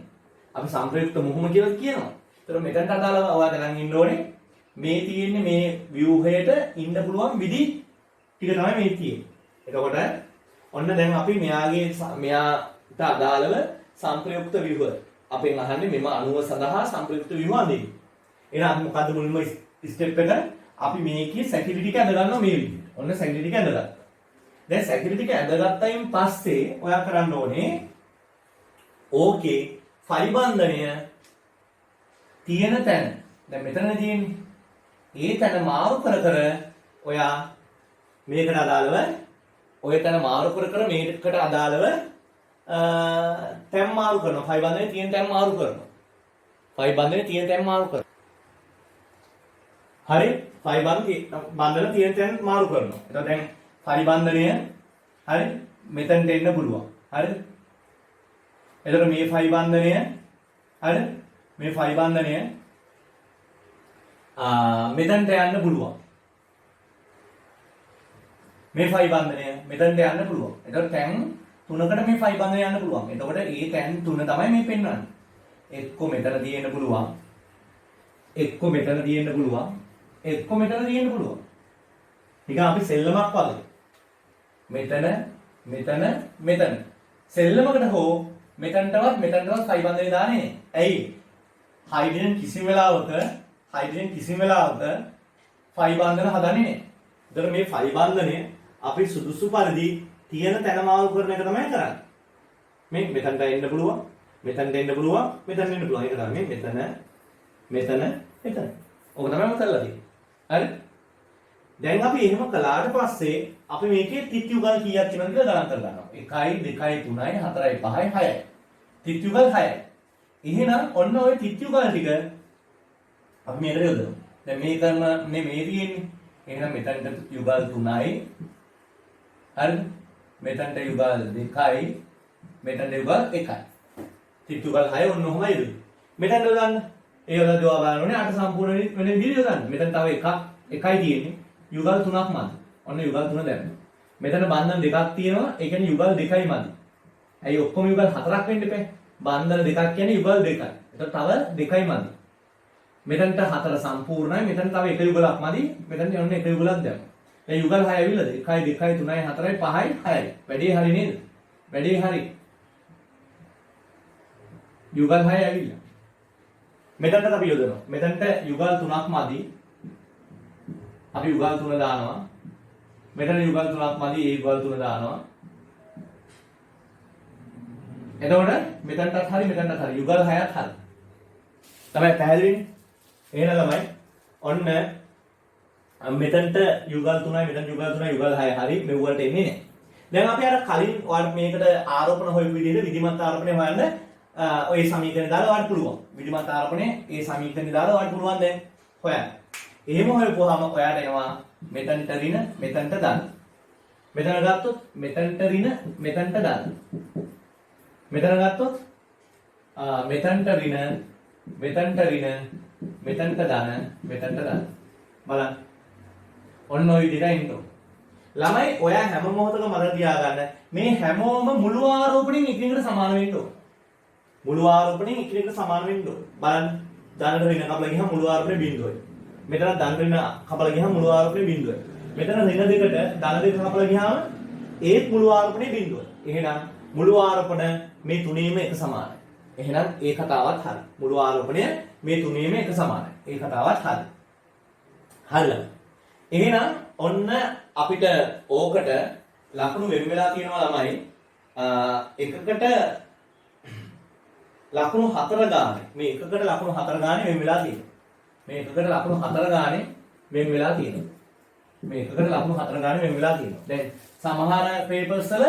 අපි සංප්‍රයුක්ත මුහුම කියලා කියනවා. ඒතර මෙතනට අදාළව ඔයා දැනන් ඉන්න ඕනේ මේ තියෙන්නේ මේ ව්‍යුහයට ඉන්න පුළුවන් විදි ටික තමයි මේ තියෙන්නේ. එතකොට ඔන්න දැන් අපි මෙයාට අදාළව සංප්‍රයුක්ත ව්‍යුහ අපෙන් අහන්නේ මෙම අණුව සඳහා සංප්‍රයුක්ත ව්‍යුහ අඳින්න. එහෙනම් අපි මොකද්ද මුලින්ම ස්ටෙප් එක අපි මේකේ සැකිලි ටික ඇඳ ගන්නවා මේ විදිහට. ඔන්න සැකිලි ටික ඇඳගත්තා. දැන් සැකිලි ටික ඇඳගත්තයින් පස්සේ ඔයා කරන්න ඕනේ ඕකේ ෆයි බන්ධනය තියෙන තැන. දැන් මෙතන තියෙන්නේ. ඒ තැන මාරු කර ඔයා මේකට අදාළව ඔය තැන මාරු කර මේකට අදාළව තැන් මාරු කරනවා. ෆයි බන්ධනයේ තියෙන තැන් මාරු කරනවා. ෆයි බන්ධනයේ තියෙන තැන් මාරු කරනවා. හරි? ෆයි බන්ධන තියෙන තැන් මාරු කරනවා. එතකොට දැන් ෆයි බන්ධනය හරි මෙතනට එන්න පුළුවන්. හරි? එතකොට මේ ෆයි බන්ධනය හරි? මේ ෆයි බන්ධනය මෙතනට යන්න පුළුවන්. මේ ෆයි බන්ධනය මෙතනට යන්න පුළුවන්. එතකොට තැන් තුනකට මේ ෆයි බන්ධනය යන්න පුළුවන්. එතකොට මේ තැන් තුන තමයි මේ පෙන්වන්නේ. එක්ක මෙතන තියෙන්න පුළුවන්. එක්ක මෙතන තියෙන්න පුළුවන්. එක්ක මෙතන තියෙන්න පුළුවන්. නිකන් අපි සෙල්ලමක් වගේ. මෙතන. සෙල්ලමකට හෝ මෙතනටවත් ෆයි බන්ධනය දාන්නේ නැහැ. ඇයි? හයිඩ්‍රජන් කිසිම වෙලාවක ෆයි බන්ධන හදන්නේ නැහැ. ඒතර මේ ෆයි බන්ධනය අපි සුදුසු පරිදි තියෙන තැන මාරු කරන එක තමයි කරන්නේ. මේ මෙතනට එන්න පුළුවන්. ඒක තමයි මෙතන. ඕක තමයි මම කරලා තියෙන්නේ. හරි? දැන් අපි එහෙම කළාට පස්සේ අපි මේකේ තිත්යුගල් කීයක් තියෙනවද කියලා ගණන් කරගන්නවා. 1 2 3 4 5 6යි. තිත්යුගල් 6යි. එහෙනම් ඔන්න ඔය තිත්යුගල් ටික අපි මේකට යොදමු. දැන් මේ කරන මේ තියෙන්නේ. එහෙනම් මෙතනට යුගල් 3යි. හරිද? මෙතනට යුගල් 2යි. මෙතනට යුගල් 1යි. තිත්යුගල් 6 ඔන්න ඔහොමයි ඉන්නේ. මෙතනට යොදන්න. ඒ යොදලා බලන්න ඕනේ 8 සම්පූර්ණ වෙන විදිහට යොදන්න. මෙතන තව එකයි තියෙන්නේ. යුගල් 3ක් මදි. ඔන්න යුගල් 3 දැම්මා. මෙතන බන්ධන දෙකක් තියෙනවා. ඒ කියන්නේ යුගල් 2යි මදි. ඇයි ඔක්කොම යුගල් 4ක් වෙන්න එපා. බන්ධන දෙකක් කියන්නේ යුගල් 2යි. එතකොට තව 2යි මදි. මෙතනට 4 සම්පූර්ණයි. මෙතන තව එක යුගලක් මදි. මෙතන ඔන්න එක යුගලක් දැම්මා. දැන් යුගල් 6 ඇවිල්ලාද? 1 2 3 4 5යි 6යි. වැඩේ හරි නේද? වැඩේ හරි. යුගල් 6 ඇවිල්ලා. මෙතනට අපි යොදනවා. මෙතනට යුගල් 3ක් මදි. අපි යුගල් 3 දානවා. මෙතන යුගල් 3ක් මදි. ඒ යුගල් 3 දානවා. එතකොට මෙතනටත් හරි මෙතනටත් හරි යුගල් 6ක් හරි. තමයි පැහැදිලිනේ? එහෙනම් ළමයි ඔන්න මෙතනට යුගල් 3යි මෙතන යුගල් 3යි යුගල් 6යි හරි මෙව්වට එන්නේ නැහැ. දැන් අපි අර කලින් ඔයාලට මේකට ආරෝපණ හොයපු විදිහට විධිමත් ආරෝපණය හොයන්න ඔය සමීකරණ දාලා ඔයාලට පුළුවන්. විධිමත් ආරෝපණය ඒ සමීකරණ දාලා ඔයාලට පුළුවන් දැන් හොයන්න. එහෙම හොයපුවාම ඔයාට එනවා මෙතනට ඍණ මෙතනට ධන. මෙතන ගත්තොත් මෙතනට ඍණ මෙතනට ධන. මෙතන ගත්තොත් මෙතනට ඍණ මෙතනට ඍණ මෙතනට ධන මෙතනට ධන. බලන්න. ඔන්න ඔය විදිහට ඉන්නෝ. ළමයි ඔයා හැම මොහොතකම මතක තියාගන්න මේ හැමෝම මුළු ආරෝපණයෙන් එකිනෙකට සමාන වෙන්න ඕන. මුළු ආරෝපණයෙන් එකිනෙකට සමාන වෙන්න ඕන. බලන්න. ධනට ඍණ කපලා ගියහම මුළු ආරෝපණය බිඳුවයි. මෙතන ධන ඍණ කපලා ගියහම මුළු ආරෝපණය බිඳුවයි. මෙතන ඍණ දෙකට ධන දෙක කපලා ගියාම ඒත් මුළු ආරෝපණය බිඳුවයි. එහෙනම් මුළු ආරෝපණ මේ තුනේම එක සමානයි. එහෙනම් ඒ කතාවත් හරි. මුළු ආරෝපණය මේ තුනේම එක සමානයි. ඒ කතාවත් හරි. හරිද? එහෙනම් ඔන්න අපිට ඕකට ලකුණු වෙන් වෙලා තියෙනවා ළමයි එකකට ලකුණු 4 ගානේ. මේ එකකට ලකුණු 4 ගානේ වෙන් වෙලා තියෙනවා. මේ එකකට ලකුණු 4 ගානේ වෙන් වෙලා තියෙනවා. මේ එකකට ලකුණු 4 ගානේ වෙන් වෙලා තියෙනවා. දැන් සමහර පේපර්ස් වල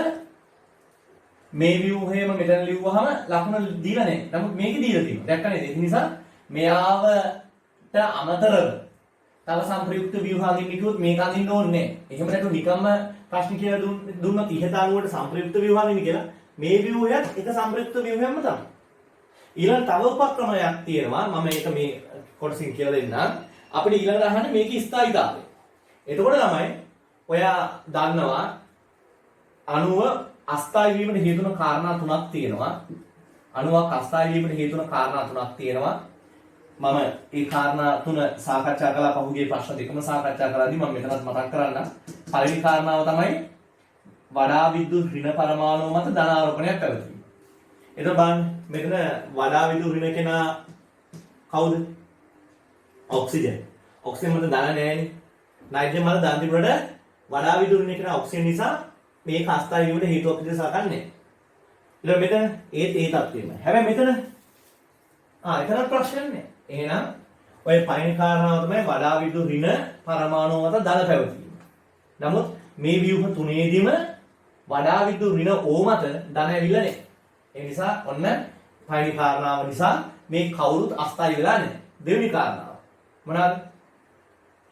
මේ ව්‍යුහයම මෙතන ලිව්වහම ලකුණු දීලා නැහැ. නමුත් මේකේ දීලා තියෙනවා. දැක්ක නේද? ඒ නිසා මෙයාවට අමතරව තව සම්ප්‍රයුක්ත ව්‍යුහ අඳින්න කිව්වොත් මේක අඳින්න ඕනේ නැහැ. එහෙම නැත්නම් නිකම්ම ප්‍රශ්න කියලා දුන්නොත් ඉහත අනුවට සම්ප්‍රයුක්ත ව්‍යුහ අඳින්න කියලා මේ ව්‍යුහයත් එක සම්ප්‍රයුක්ත ව්‍යුහයක්ම තමයි. ඊළඟ තව උපක්‍රමයක් තියෙනවා. මම මේක මේ කොටසින් කියලා දෙන්නම්. අපිට ඊළඟට අහන්නේ මේකේ ස්ථායීතාවය. එතකොට ළමයි ඔයා දන්නවා අණුව අස්ථායී වීමට හේතු වෙන කාරණා තුනක් තියෙනවා. අණුවක් අස්ථායී වීමට හේතු වෙන කාරණා තුනක් තියෙනවා. මම ඒ කාරණා තුන සාකච්ඡා කළා පහුගිය ප්‍රශ්න දෙකම සාකච්ඡා කරද්දී මම මෙතනත් මතක් කරන්නම්. පළවෙනි කාරණාව තමයි වඩා විද්‍යුත් ඍණ පරමාණු මත ධන ආරෝපණයක් පැවතීම. එතකොට බලන්න මෙතන වඩා විද්‍යුත් ඍණ කෙනා කවුද? ඔක්සිජන්. ඔක්සිජන් මත ධන නැහැනේ. නයිට්‍රජන් මත ධන තිබුණාට වඩා විද්‍යුත් ඍණ කෙනා ඔක්සිජන් නිසා මේක අස්ථායී වීමට හේතුවක් විදිහට සලකන්නේ. ඊළඟ මෙතන ඒ තත්ත්වෙම. හැබැයි මෙතන එතන ප්‍රශ්න නැහැ. එහෙනම් ඔය පළවෙනි කාරණාව තමයි වඩා විද්‍යුත් ඍණ පරමාණු මත ධන පැවතීම. නමුත් මේ ව්‍යුහ තුනේදීම වඩා විද්‍යුත් ඍණ O මත ධන ඇවිල්ලා නැහැ. ඒ නිසා ඔන්න පළවෙනි කාරණාව නිසා මේ කවුරුත් අස්ථායී වෙලා නැහැ. දෙවෙනි කාරණාව මොනවාද?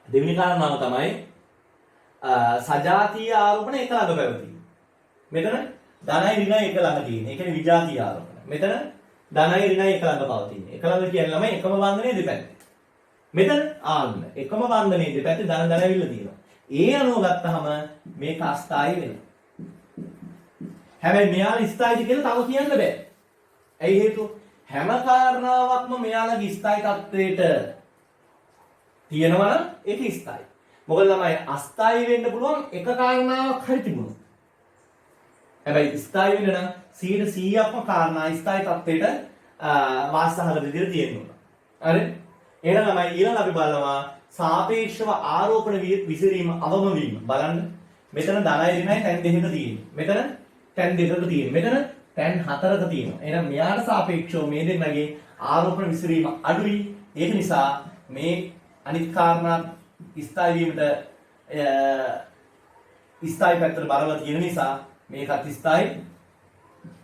දෙවෙනි කාරණාව තමයි සජාතීය ආරෝපණ එක ළඟ පැවතීම. මෙතන ධනයි ඍණයි එක ළඟ තියෙන. ඒ කියන්නේ විජාතීය ආරෝපණ. මෙතන ධනයි ඍණයි එක ළඟ පවතින. එක ළඟ කියන්නේ ළමයි එකම බන්ධනයේ දෙපැත්තේ. මෙතන ආන්න එකම බන්ධනයේ දෙපැත්තේ ධන ධන ඇවිල්ලා තියෙනවා. ඒ අනුව ගත්තාම මේක අස්ථායී වෙනවා. හැබැයි මෙයාලා ස්ථායීද කියලා තව කියන්න බෑ. ඇයි හේතුව? හැම කාරණාවක්ම මෙයාලගේ ස්ථායී තත්වයට තියෙනවා නම් ඒක ස්ථායී. මොකද ළමයි අස්ථායී වෙන්න පුළුවන් එක කාරණාවක් හරි තිබුණොත්. හැබැයි ස්ථායී වෙන්න නම් 100%ක්ම කාරණා ස්ථායී තත්ත්වයට වාස්තහල විදිහට තියෙන්න ඕන. හරි? එහෙනම් ළමයි ඊළඟ අපි බලනවා සාපේක්ෂව ආරෝපණ විසිරීම අවම වීම. බලන්න. මෙතන ධනයි ඍණයි තැන් දෙකක තියෙන්නේ. මෙතන තැන් දෙකක තියෙන්නේ. මෙතන තැන් හතරක තියෙනවා. එහෙනම් මෙයාට සාපේක්ෂව මේ දෙන්නගේ ආරෝපණ විසිරීම අඩුයි. ඒක නිසා මේ අනිත් කාරණා ස්ථායී වීමට ස්ථායී පැත්තට බලලා තියෙන නිසා මේකත් ස්ථායී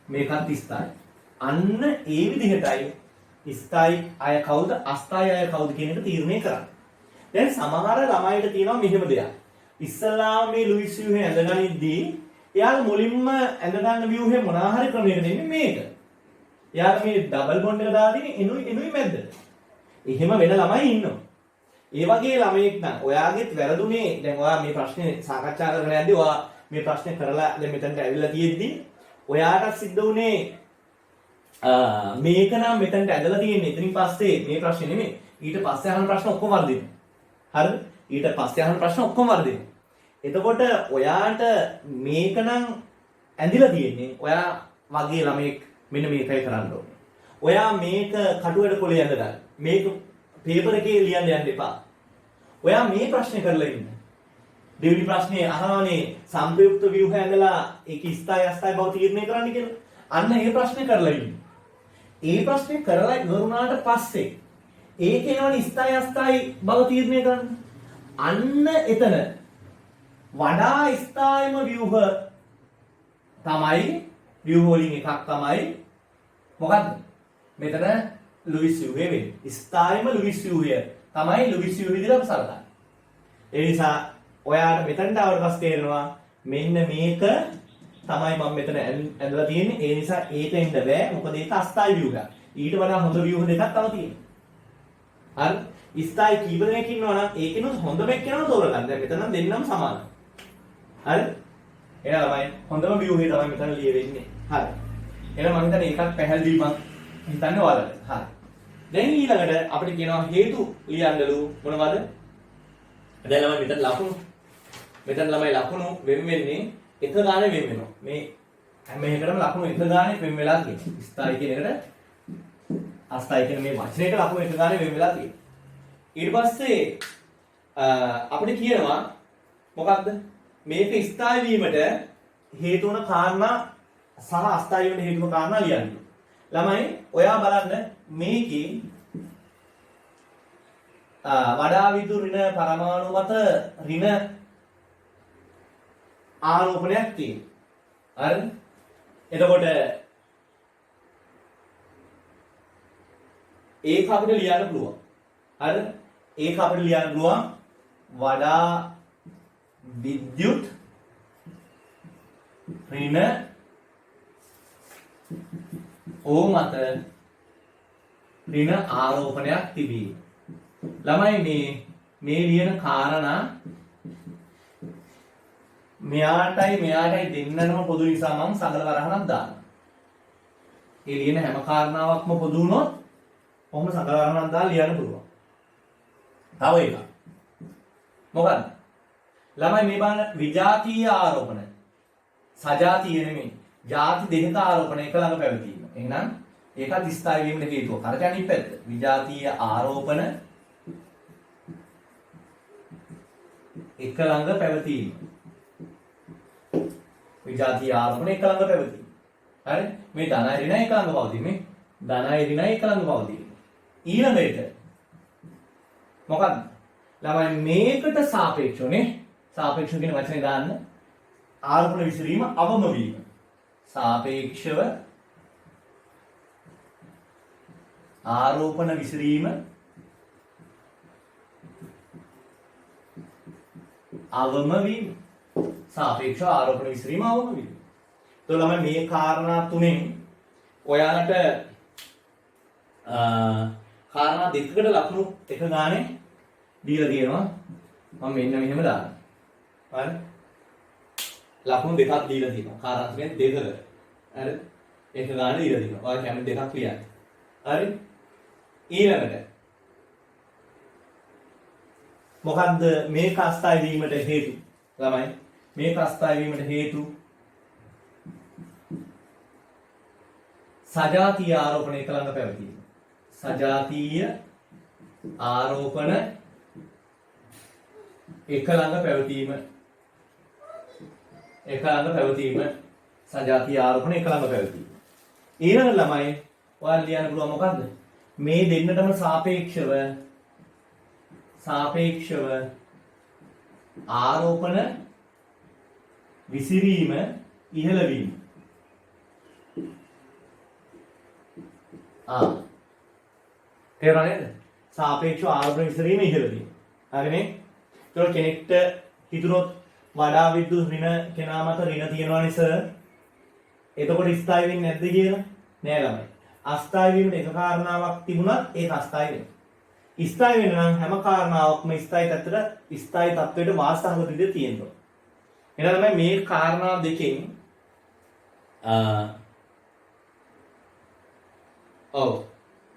මේකත් ස්ථායී. අන්න ඒ විදිහටයි ස්ථායී අය කවුද අස්ථායී අය කවුද කියන එක තීරණය කරන්නේ. දැන් සමහර ළමයිට තියෙනවා මෙහෙම දෙයක්. ඉස්සල්ලාම මේ ලුයිස් ව්‍යුහේ ඇඳගනිද්දී එයාලා මුලින්ම ඇඳගන්න ව්‍යුහේ මොනවා හරි ක්‍රමයකට දෙන්නේ මේක. එයාලා මේ ඩබල් බොන්ඩ් එක දාලා තියෙන්නේ එනුයි මැද්දට. එහෙම වෙන ළමයි ඉන්නවා. ඒ වගේ ළමයෙක් නම් ඔයාගෙත් වැරදුනේ දැන් ඔයා මේ ප්‍රශ්නේ සාකච්ඡා කරගෙන යද්දී ඔයා මේ ප්‍රශ්නේ කරලා දැන් මෙතනට ඇවිල්ලා තියෙද්දි ඔයාට සිද්ධ වුණේ මේක නම් මෙතනට ඇදලා තියෙන්නේ. එතනින් පස්සේ මේ ප්‍රශ්නේ නෙමෙයි. ඊට පස්සේ අහන ප්‍රශ්න ඔක්කොම වර්ධිනවා. හරිද? ඊට පස්සේ අහන ප්‍රශ්න ඔක්කොම වර්ධිනවා. එතකොට ඔයාට මේක නම් ඇඳිලා තියෙන්නේ. ඔයා වගේ ළමෙක් මෙන්න මේකයි කරන්න ඕනේ. ඔයා මේක කටුවැඩ කොලේ ඇඳලා මේක පේපර් එකේ ලියන්න යන්න එපා. ඔයා මේ ප්‍රශ්නේ කරලා ඉන්න. දෙවෙනි ප්‍රශ්නේ අහනවානේ සම්ප්‍රයුක්ත ව්‍යුහ ඇඳලා ඒක ස්ථායී අස්ථායී බව තීරණය කරන්න කියලා. අන්න ඒ ප්‍රශ්නේ කරලා ඉන්න. ඒ ප්‍රශ්නේ කරලා ඉවරුණාට පස්සේ ඒකේ යන ස්ථායී අස්ථායී බව තීරණය කරන්න. අන්න එතන වඩා ස්ථායීම ව්‍යුහ තමයි ව්‍යුහ වලින් එකක් තමයි මොකද්ද? මෙතන ලුයිස් ව්‍යුහය වෙන්නේ. ස්ථායීම ලුයිස් ව්‍යුහය තමයි ලුයිස් ව්‍යුහ විදිහට අපි සලකන්නේ. ඒ නිසා ඔයාට මෙතනට ආවට පස්සේ තේරෙනවා මෙන්න මේක තමයි මම මෙතන ඇඳලා තියෙන්නේ. ඒ නිසා ඒක එන්න බෑ. මොකද ඒක අස්ථායි view එකක්. ඊට වඩා හොඳ view දෙකක් තව තියෙනවා. හරි. ස්ථායි කීප දෙනෙක් ඉන්නවා නම් ඒකිනුත් හොඳම එක්කෙනාම තෝරගන්න. දැන් මෙතන නම් දෙන්නම සමානයි. හරි. එහෙනම් ළමයි හොඳම view එක තමයි මෙතන ලියවෙන්නේ. හරි. එහෙනම් මම හිතන්නේ ඒකත් පැහැදිලි මම හිතන්නේ ඔයාලට. හරි. දැන් ඊළඟට අපිට කියනවා හේතු ලියන්නලු මොනවද? දැන් ළමයි මෙතන ලකුණු. මෙතන ළමයි ලකුණු වෙන් වෙන්නේ එක ගානේ වෙන් වෙනවා. මේ හැම එකකටම ලකුණු එක ගානේ වෙන් වෙලා තියෙනවා. ස්ථායි කියන එකට අස්ථායි කියන මේ වචනේට ලකුණු එක ගානේ වෙන් වෙලා තියෙනවා. ඊට පස්සේ අපිට කියනවා මොකක්ද? මේක ස්ථායි වීමට හේතු වන කාරණා සහ අස්ථායි වීමට හේතු වන කාරණා ලියන්න. ළමයි ඔයා බලන්න මේකේ වඩා විදුර ඍණ පරමාණු මත ඍණ ආරෝපණයක් තියෙනවා. හරිද? එතකොට ඒක අපිට ලියන්න පුළුවන්. හරිද? ඒක අපිට ලියන්න පුළුවන් වඩා විද්‍යුත් ඍණ ඕ මත ඍණ ආරෝපණයක් තිබේ. ළමයි මේ ලියන කාරණා මෙයාටයි දෙන්නම පොදු නිසා මම සඟල වරහණක් දානවා. ඒ ලියන හැම කාරණාවක්ම පොදු වුණොත් කොහොම සඟල වරහණක් දාලා ලියන්න පුළුවන්. තව එකක්. මොකක්ද? ළමයි මේ බලන්න විජාතීය ආරෝපණ. සජාතීය නෙමෙයි. ಜಾති දෙකක ආරෝපණ එක ළඟ පැවතීම. එහෙනම් ඒකත් ස්ථායි වීමට හේතුව. කරට අනිත් පැත්ත. විජාතීය ආරෝපණ එක ළඟ පැවතීම. විජාතීය ආරෝපණ එක ළඟ පැවතීම. හරි? මේ ධනයි ඍණයි එක ළඟ පවතී. මේ ධනයි ඍණයි එක ළඟ පවතී. ඊළඟ එක මොකක්ද? ළමයි මේකට සාපේක්ෂවනේ. සාපේක්ෂව කියන වචනේ දාන්න. ආරෝපණ විසිරීම අවම වීම. සාපේක්ෂව ආරෝපණ විසිරීම අවම වීම. සාපේක්ෂව ආරෝපණ විසිරීම අවම වීම. එතකොට ළමයි මේ කාරණා තුනෙන් ඔයාලට කාරණා දෙකකට ලකුණු එක ගානේ දීලා තියෙනවා. මම මෙන්න මෙහෙම දානවා. හරි? ලකුණු දෙකක් දීලා තියෙනවා. කාරණා තුනෙන් දෙකකට. හරි? එක ගානේ දීලා තියෙනවා. ඔයාලා කැමති දෙකක් ලියන්න. හරි? ඊළඟට මොකද්ද මේක අස්ථායි වීමට හේතු? ළමයි මේක අස්ථායි වීමට හේතු සජාතීය ආරෝපණ එක ළඟ පැවතීම. සජාතීය ආරෝපණ එක ළඟ පැවතීම. එක ළඟ පැවතීම. සජාතීය ආරෝපණ එක ළඟ පැවතීම. ඊළඟ ළමයි ඔයාලා ලියන්න පුළුවන් මොකද්ද? මේ දෙන්නටම සාපේක්ෂව ආරෝපණ විසිරීම ඉහළ වීම. තේරුණා නේද? සාපේක්ෂව ආරෝපණ විසිරීම ඉහළ වීම. හරිනේ? ඒතකොට කෙනෙක්ට හිතුනොත් වඩා විද්‍යුත් ඍණ කෙනා මත ඍණ තියෙනවනේ සර්. එතකොට ස්ථායි වෙන්නේ නැද්ද කියලා? නෑ ළමයි. අස්ථායි වීමට එක කාරණාවක් තිබුණත් ඒක අස්ථායි වෙනවා. ස්ථායි වෙන්න නම් හැම කාරණාවක්ම ස්ථායි තත්ත්වයට වාසසහගත විදිහට තියෙනවා. එහෙනම් තමයි මේ කාරණා දෙකෙන්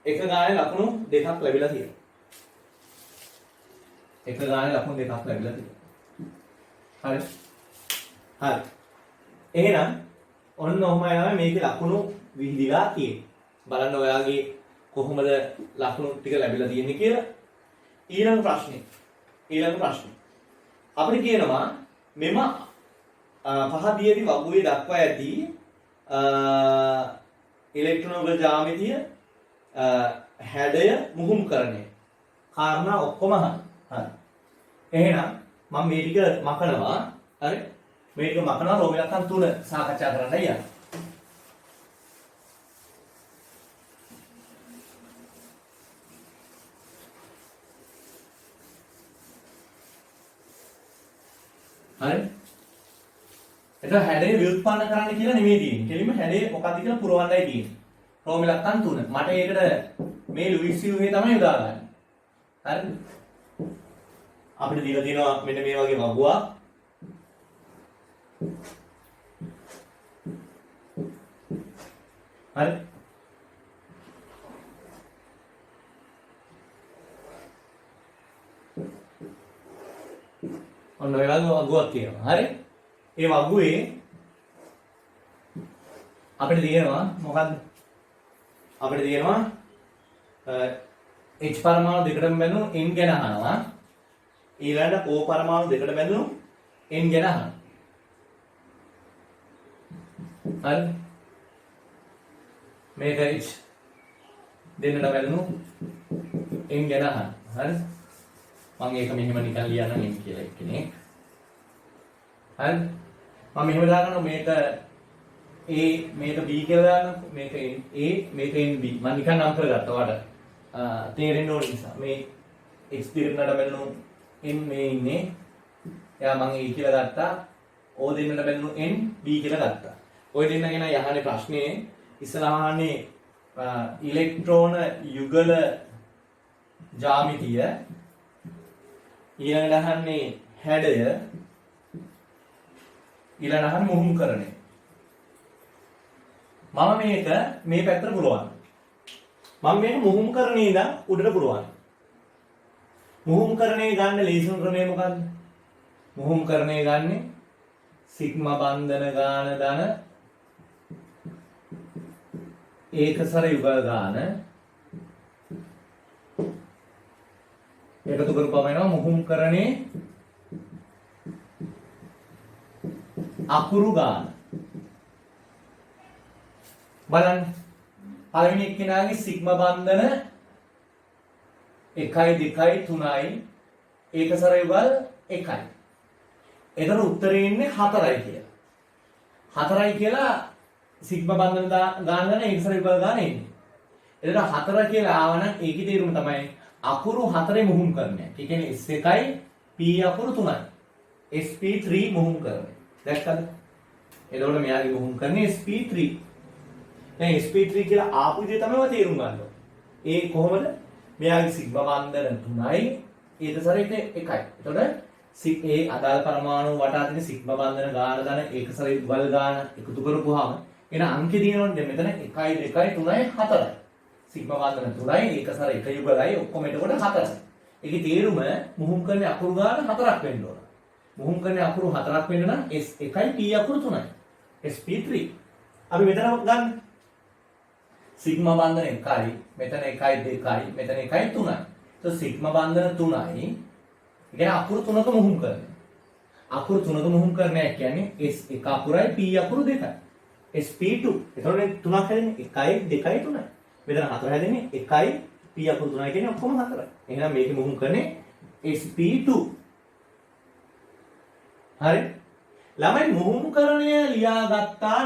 එක ගානේ ලකුණු දෙකක් ලැබිලා තියෙනවා. එක ගානේ ලකුණු දෙකක් ලැබිලා තියෙනවා. හරි. හරි. එහෙනම් ඔන්න ඔහොමයි තමයි මේකේ ලකුණු විහිදිලා තියෙන්නේ. බලන්න ඔයාගේ කොහොමද ලකුණු ටික ලැබිලා තියෙන්නේ කියලා. ඊළඟ ප්‍රශ්නේ. අපිට කියනවා මෙම පහදියේදී වගුවේ දක්වා ඇති ඉලෙක්ට්‍රෝන ජ්‍යාමිතිය හැඩය මුහුම්කරණය. කාරණා ඔක්කොම හරි. එහෙනම් මම මේ ටික මකනවා. හරි? මේ ටික මකනවා රෝම ඉලක්කම් 3 සාකච්ඡා කරන්න යන්න. හරි? එතකොට හැඩේ ව්‍යුත්පන්න කරන්න කියලා නෙමෙයි තියෙන්නේ. කෙලින්ම හැඩේ මොකක්ද කියලා පුරවන්නයි තියෙන්නේ. රෝම ඉලක්කම් 3. මට ඒකට මේ ලුයිස් ව්‍යුහේ තමයි උදාගන්නේ. හරිද? අපිට දීලා තියෙනවා මෙන්න මේ වගේ වගුවක්. හරි? ඔන්න ඔය වගේ වගුවක් තියෙනවා. හරි? ඒ වගුවේ අපිට තියෙනවා මොකද්ද? අපිට තියෙනවා H පරමාණු දෙකටම බැඳුණු N ගැන අහනවා. ඊළඟට O පරමාණු දෙකට බැඳුණු N ගැන අහනවා. හරි? මේක H දෙන්නට බැඳුණු N ගැන අහනවා. හරි? මම ඒක මෙහෙම නිකන් ලියන්නම් N කියලා එක්කනේ. හරි? මම මෙහෙම දාගන්නවා මේක A මේක B කියලා දානවා. මේක A මේක NB. මම නිකන් නම් කරගත්තා ඔයාලට. තේරෙන්න ඕන නිසා මේ x දෙන්නට බැලුණු n මේ ඉන්නේ. එයා මම a කියලා ගත්තා. o දෙන්නට බැලුණු n b කියලා ගත්තා. ඔය දෙන්න ගැන යහනේ ප්‍රශ්නේ ඉස්සරහානේ ඉලෙක්ට්‍රෝන යුගල ජ්‍යාමිතිය ඊළඟට අහන්නේ හැඩය ඊළඟට අහන්නේ මුහුම්කරණය. මම මේක මේ පැත්තට පුරවන්න. මම මේක මුහුම්කරණේ ඉඳන් උඩට පුරවන්න. මුහුම්කරණේ ගන්න ලේසිම ක්‍රමය මොකද්ද? මුහුම්කරණේ ගන්නේ සිග්මා බන්ධන ගාන ධන ඒකසර යුගල ගාන එකතු කරපුවම එනවා මුහුම්කරණේ අකුරු ගාන. බලන්න පළවෙනි එක්කෙනාගේ සිග්මා බන්ධන 1 2 3යි ඒකසර යුගල් 1යි. එතන උත්තරේ ඉන්නේ 4යි කියලා. 4යි කියලා සිග්මා බන්ධන ගාන ගන්න ඒකසර යුගල් ගාන එන්නේ. එතන 4 කියලා ආවනම් ඒකේ තේරුම තමයි අකුරු 4 මුහුම් කරන්නේ. ඒ කියන්නේ S1යි P අකුරු 3යි. sp3 මුහුම් කරන්නේ. දැක්කද? එතකොට මෙයාගේ මුහුම් කරන්නේ sp3. දැන් sp3 කියලා ආපු විදිහ තමයි තේරුම් ගන්න ඕනේ. ඒ කොහොමද? මෙයාගේ සිග්මා බන්ධන 3යි ඒකසර 1යි. එතකොට ඒ අදාළ පරමාණු වටා තියෙන සිග්මා බන්ධන ගාන ධන ඒකසර යුගල් ගාන එකතු කරපුවාම එන අංකෙ දිනවනේ මෙතන 1 2 3යි 4යි. සිග්මා බන්ධන 3යි ඒකසර 1 යුගලයි ඔක්කොම එතකොට 4යි. ඒකේ තේරුම මුහුම් කරන්නේ අකුරු ගාන 4ක් වෙන්න ඕන. මුහුම් කරන්නේ අකුරු 4ක් වෙන්න නම් S1යි P අකුරු 3යි. sp3. අපි මෙතන ගන්න සිග්මා බන්ධන 1යි මෙතන 1 2යි මෙතන 1 3යි. તો සිග්මා බන්ධන 3යි කියන්නේ අකුරු 3ක මුහුම් කරන්නේ. අකුරු 3ක මුහුම් කරන්නේ කියන්නේ S1 අකුරයි P අකුරු 2යි. sp2. එතකොට 3ක් හැදෙන්නේ 1යි 2යි 3යි. මෙතන 4 හැදෙන්නේ 1යි P අකුරු 3යි කියන්නේ ඔක්කොම 4යි. එහෙනම් මේකේ මුහුම් කරන්නේ sp2. හරි? ළමයි මුහුම්කරණය ලියාගත්තා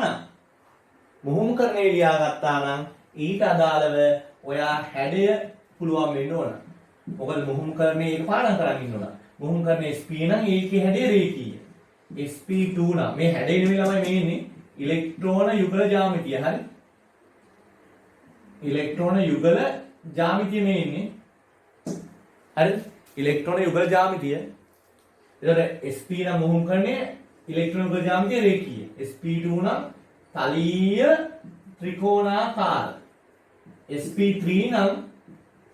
නම් ඊට අදාළව ඔයා හැඩය පුළුවන් වෙන්න ඕන. මොකද මුහුම්කරණය ඒක පාඩම් කරන් ඉන්න ඕන. මුහුම්කරණය SP නම් ඒකේ හැඩය රේඛීය. SP2 නම් මේ හැඩය නෙමෙයි ළමයි මේ ඉන්නේ ඉලෙක්ට්‍රෝන යුගල ජ්‍යාමිතිය. හරි? ඉලෙක්ට්‍රෝන යුගල ජ්‍යාමිතිය මේ ඉන්නේ. හරිද? ඉලෙක්ට්‍රෝන යුගල ජ්‍යාමිතිය. එතකොට SP නම් මුහුම්කරණය ඉලෙක්ට්‍රෝන යුගල ජ්‍යාමිතිය රේඛීය. SP2 නම් තලීය ත්‍රිකෝණාකාර. sp3 නම්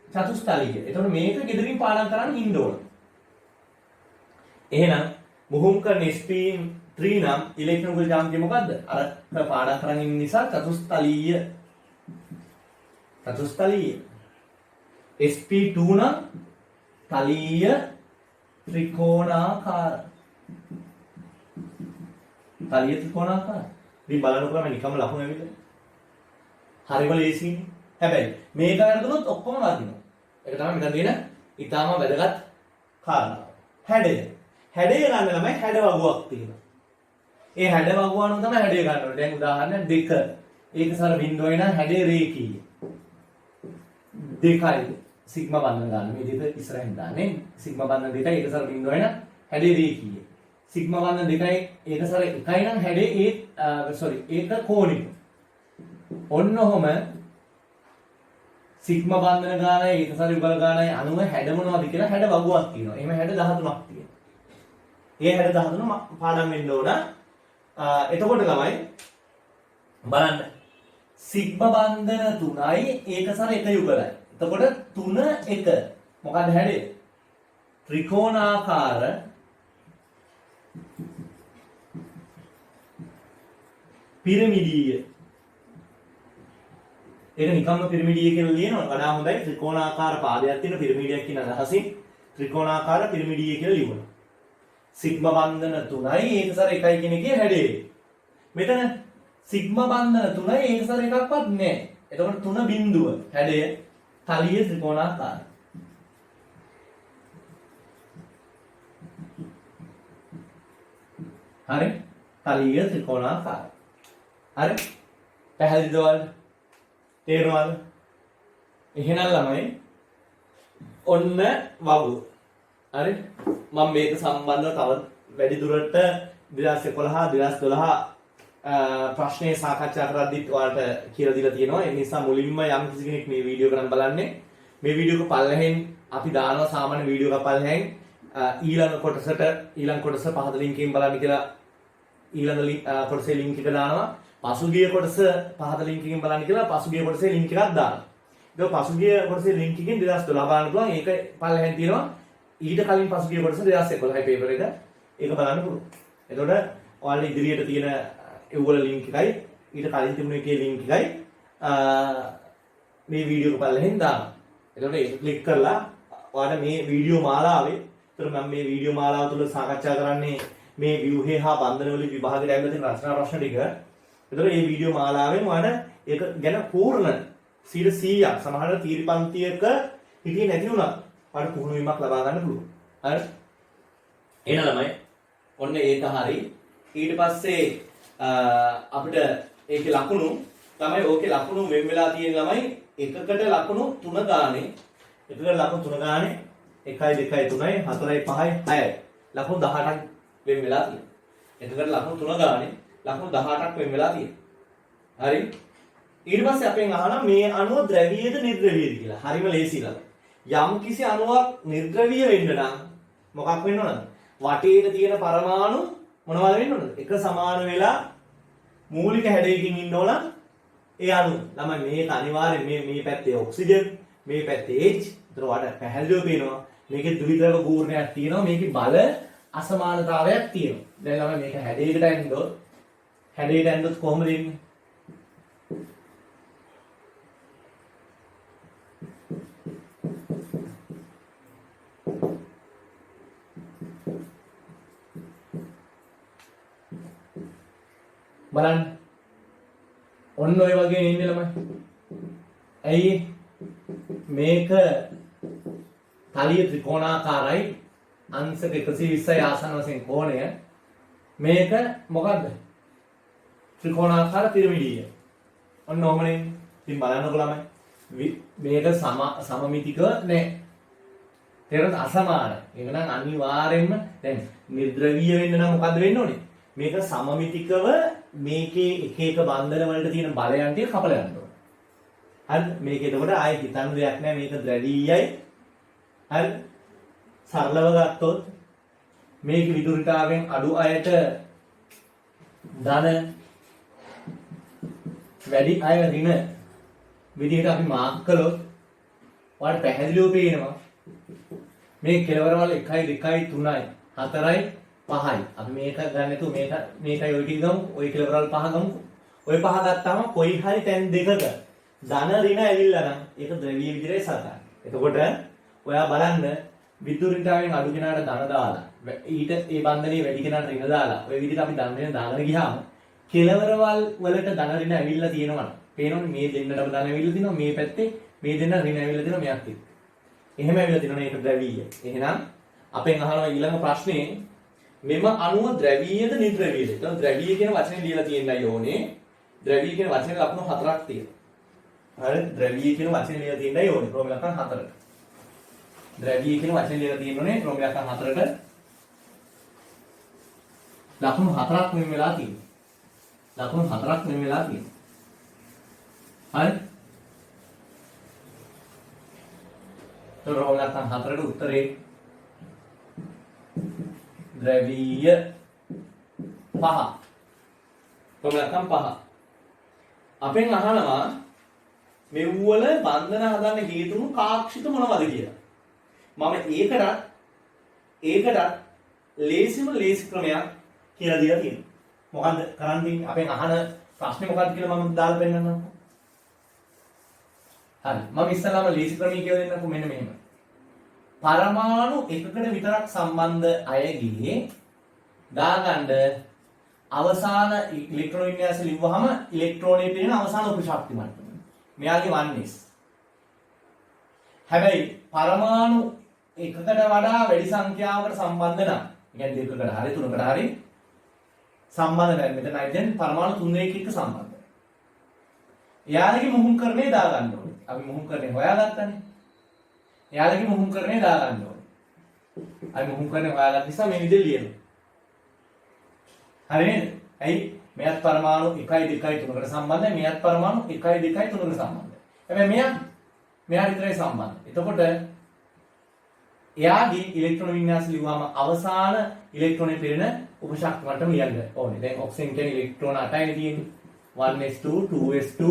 චතුස්තලීය. එතකොට මේක ගෙදරින් පාඩම් කරන්න ඉන්න ඕන. එහෙනම් මුහුම් කරන sp3 නම් ඉලෙක්ට්‍රෝන යුගල ජ්‍යාමිතිය මොකද්ද? අර පාඩම් කරන් ඉන්න නිසා චතුස්තලීය. sp2 නම් තලීය ත්‍රිකෝණාකාර. තලීය ත්‍රිකෝණාකාර. ඉතින් බලනකොට මම නිකම්ම ලකුණු ඇවිල්ලා. හරිම ලේසියිනේ. හැබැයි මේක වැරදුනොත් ඔක්කොම වදිනවා. ඒක තමයි මෙතන තියෙන ඊටාම වැදගත් කාරණාව. හැඩය. හැඩය ගන්න ළමයි හැඩ වගුවක් තියෙනවා. ඒ හැඩ වගුව අනුව තමයි හැඩය ගන්න ඕනේ. දැන් උදාහරණයක් 2. ඒකසර බිඳුවයි නම් හැඩය රේඛීය. 2යි සිග්මා බන්ධන ගන්න. මේ දෙක ඉස්සරහින් දාන්නේ. සිග්මා බන්ධන 2යි ඒකසර බිඳුවයි නම් හැඩය රේඛීය. සිග්මා බන්ධන දෙකයි ඒක සර එකයි නම් හැඩේ ඒක කෝණික. ඔන්න ඔහම සිග්මා බන්ධන ගානයි ඒක සර යුගල ගානයි අනුව හැඩ මොනවද කියලා හැඩ වගුවක් තියෙනවා. එහෙම හැඩ 13ක් තියෙනවා. ඒ හැඩ 13 පාඩම් වෙන්න ඕන. එතකොට ළමයි බලන්න සිග්මා බන්ධන 3යි ඒක සර එක යුගලයි. එතකොට 3 1 මොකක්ද හැඩේ? ත්‍රිකෝණාකාර පිරමිඩීය. ඒක නිකම්ම පිරමිඩීය කියලා ලියනවා. වඩා හොඳයි ත්‍රිකෝණාකාර පාදයක් තියෙන පිරමිඩියක් කියන අදහසින් ත්‍රිකෝණාකාර පිරමිඩීය කියලා ලියනවා. සිග්මා බන්ධන 3යි ඒක සර 1යි කියන එකේ හැඩේ. මෙතන සිග්මා බන්ධන 3යි ඒක සර එකක්වත් නැහැ. එතකොට 3 බිඳුව හැඩය තලීය ත්‍රිකෝණාකාරයි. හරි? තලීය ත්‍රිකෝණාකාරයි. හරි? පැහැදිලිද ඔයාලට? තේරෙනවද? එහෙනම් ළමයි ඔන්න වගු. හරි? මම මේක සම්බන්ධව තව වැඩි දුරට 2011 2012 ප්‍රශ්නේ සාකච්ඡා කරද්දිත් ඔයාලට කියලා දීලා තියෙනවා. ඒ නිසා මුලින්ම යම් කිසි කෙනෙක් මේ වීඩියෝ කරන් බලන්නේ මේ වීඩියෝ එක පල්ලෙහෙන් අපි දානවා සාමාන්‍ය වීඩියෝ එක පල්ලෙහෙන් ඊළඟ කොටස පහත ලින්ක් එකෙන් බලන්න කියලා ඊළඟ කොටසේ ලින්ක් එක දානවා. පසුගිය කොටස පහත ලින්ක් එකෙන් බලන්න කියලා පසුගිය කොටසේ ලින්ක් එකක් දානවා. ඒක පසුගිය කොටසේ ලින්ක් එකෙන් 2012 බලන්න පුළුවන්. ඒක පල්ලෙහෙන් තියෙනවා. ඊට කලින් පසුගිය කොටස 2011 පේපර් එක ඒක බලන්න පුළුවන්. එතකොට ඔයාලා ඉදිරියට තියෙන ඒවල ලින්ක් එකයි ඊට කලින් තිබුණ එකේ ලින්ක් එකයි මේ වීඩියෝ එක පල්ලෙහෙන් දානවා. එතකොට ඒක ක්ලික් කරලා ඔයාලා මේ වීඩියෝ මාලාවේ මම මේ වීඩියෝ මාලාව තුළ සාකච්ඡා කරන්නේ මේ ව්‍යුහේ හා බන්ධන වලින් විභාගයට ඇවිල්ලා තියෙන රචනා ප්‍රශ්න ටික. එතකොට මේ වීඩියෝ මාලාවෙන් ඔයාලා ඒක ගැන පූර්ණ 100ක් සමහර තීරි පන්තියක හිටියේ නැති වුණා. ඔයාලට පුහුණු වීමක් ලබා ගන්න පුළුවන්. හරි? එහෙනම් ළමයි ඔන්න ඒක හරි. ඊට පස්සේ අපිට ඒකේ ලකුණු තමයි ඕකේ ලකුණු වෙන් වෙලා තියෙන ළමයි එකකට ලකුණු 3 ගානේ 1කට ලකුණු 3 ගානේ 1 2 3 4 5 6යි ලකුණු 18ක් වෙන් වෙලා තියෙනවා. එකකට ලකුණු 3 ගානේ ලකුණු 18ක් වෙන් වෙලා තියෙනවා. හරි? ඊට පස්සේ අපෙන් අහනවා මේ අණුව ද්‍රවීයද නිර්ද්‍රවීයද කියලා. හරිම ලේසියි. යම් කිසි අණුවක් නිර්ද්‍රවීය වෙන්න නම් මොකක් වෙන්න ඕනද? වටේට තියෙන පරමාණු මොනවද වෙන්න ඕනද? එක සමාන වෙලා මූලික හැඩයකින් ඉන්න ඕන ඒ අණු. ළමයි මේක අනිවාර්යෙන් මේ පැත්තේ ඔක්සිජන්, මේ පැත්තේ H. ඒතර වඩා පැහැදිලිව පේනවා. මේකේ ද්විද්‍රව ගූර්ණයක් තියෙනවා. මේකේ බල අසමානතාවයක් තියෙනවා. දැන් ළමයි මේක හැඩයට ඇඳොත් කොහොමද එන්නේ? බලන්න ඔන්න ඔය වගේ ඉන්නේ ළමයි. ඇයි මේක තලිය ත්‍රිකෝණාකාරයි අංශක 120යි ආසන්න වශයෙන් කෝණය. මේක මොකද්ද? ත්‍රිකෝණාකාර පිරමිඩීය. ඔන්න ඔහමනේ. ඉතින් බලන්නකො ළමයි. මේක සමමිතිකව නෑ. තේරෙනවද? අසමානයි. ඒක නම් අනිවාර්යෙන්ම දැන් නිර්ද්‍රවීය වෙන්න නම් මොකද්ද වෙන්න ඕනේ? මේක සමමිතිකව මේකේ එක එක බන්ධන වලට තියෙන බලයන් ටික කපලා යන්න ඕනේ. හරිද? මේක එතකොට ආයෙ හිතන්න දෙයක් නෑ මේක ද්‍රවීයයි. හරිද? සරලව ගත්තොත් මේක විදුලිකාවෙන් අඩු අයට ධන වැඩි අය ඍණ විදිහට අපි මාක් කළොත් ඔයාලට පැහැදිලිව පේනවා මේ කෙලවරවල 1 2 3යි 4යි 5යි. අපි මේක ගන්න නැතුව මේකයි ඔය ටික ගමු. ඔය කෙලවරවල 5 ගමු. ඔය 5 ගත්තාම කොයි හරි තැන් දෙකක ධන ඍණ ඇවිල්ලා නම් ඒක ද්‍රවීය විදිහටයි සලකන්නේ. එතකොට ඔයා බලන්න විදුලිකාවෙන් අඩු කෙනාට ධන දාලා ඊට ඒ බන්ධනේ වැඩි කෙනාට ඍණ දාලා ඔය විදිහට අපි ධන ඍණ දාගෙන ගියාම කෙලවරවල් වලට ධන ඍණ ඇවිල්ලා තියෙනවා. පේනවනේ මේ දෙන්නටම ධන ඇවිල්ලා තිනවා මේ පැත්තේ මේ දෙන්න ඍණ ඇවිල්ලා තිනවා මෙයක් එක්ක. එහෙම ඇවිල්ලා තිනවා ඒක ද්‍රවීය. එහෙනම් අපෙන් අහනවා ඊළඟ ප්‍රශ්නේ මෙම අණුව ද්‍රවීයද නිර්ද්‍රවීයද? ඒක ද්‍රවීය කියන වචනේ ලියලා තියෙන්නයි ඕනේ. ද්‍රවීය කියන වචනේ ලක්ෂණ 4ක් තියෙනවා. හරි ද්‍රවීය කියන වචනේ ලියලා තියෙන්නයි ඕනේ. ක්‍රම ලක්ෂණ 4ට. ද්‍රවීය කියන වචනේ ලියලා තියෙන්නේ ක්‍රම ලක්ෂණ 4ට. ලකුණු 4ක් මෙන්න වෙලා තියෙනවා. ලකුණු 4ක් මෙන්න වෙලා තියෙනවා. හරි? තොරවල නැත්නම් 4ට උත්තරේ ද්‍රවීය 5. කොහොමද නැත්නම් 5. අපෙන් අහනවා මෙව්වල බන්ධන හදන්න හේතුණු කාක්ෂික මොනවද කියලා. මම ඒකට ලේසි ක්‍රමයක් කියලා දීලා තියෙනවා. මොකද්ද කරන්න තියෙන්නේ? අපෙන් අහන ප්‍රශ්නේ මොකක්ද කියලා මම දාලා පෙන්නන්නම්. හරි. මම ඉස්සලාම ලේසි ක්‍රමය කියලා දෙන්නම්කො මෙන්න මෙහෙම. පරමාණු එකකට විතරක් සම්බන්ධ අයගේ දාගන්න අවසාන ඉලෙක්ට්‍රෝන වින්‍යාසය ලිව්වහම ඉලෙක්ට්‍රෝනයේ තියෙන අවසාන උපශක්ති මට්ටම. මෙයාගේ 1s. හැබැයි පරමාණු එකකට වඩා වැඩි සංඛ්‍යාවකට සම්බන්ධ නම්, يعني දෙකකට හරි තුනකට හරි සම්බන්ධ නැහැ. මෙතන දැන් පරමාණු 3 එකක සම්බන්ධයි. එයාලගේ මුහුම්කරණය දාගන්න ඕනේ. අපි මුහුම්කරණය හොයාගත්තානේ. එයාලගේ මුහුම්කරණය දාගන්න ඕනේ. අපි මුහුම්කරණය හොයාගත්ත නිසා මේ විදිහට ලියනවා. හරි නේද? ඇයි? මෙයත් පරමාණු 1 2 3කට සම්බන්ධයි. මෙයත් පරමාණු 1 2 3කට සම්බන්ධයි. හැබැයි මෙයා විතරයි සම්බන්ධ. එතකොට එයාගේ ඉලෙක්ට්‍රෝන වින්‍යාස ලිව්වම අවසාන ඉලෙක්ට්‍රෝනේ පිරෙන උපශක්ති මට්ටම ලියන්න ඕනේ. දැන් ඔක්සිජන් කියන්නේ ඉලෙක්ට්‍රෝන 8යිනේ තියෙන්නේ. 1s2 2s2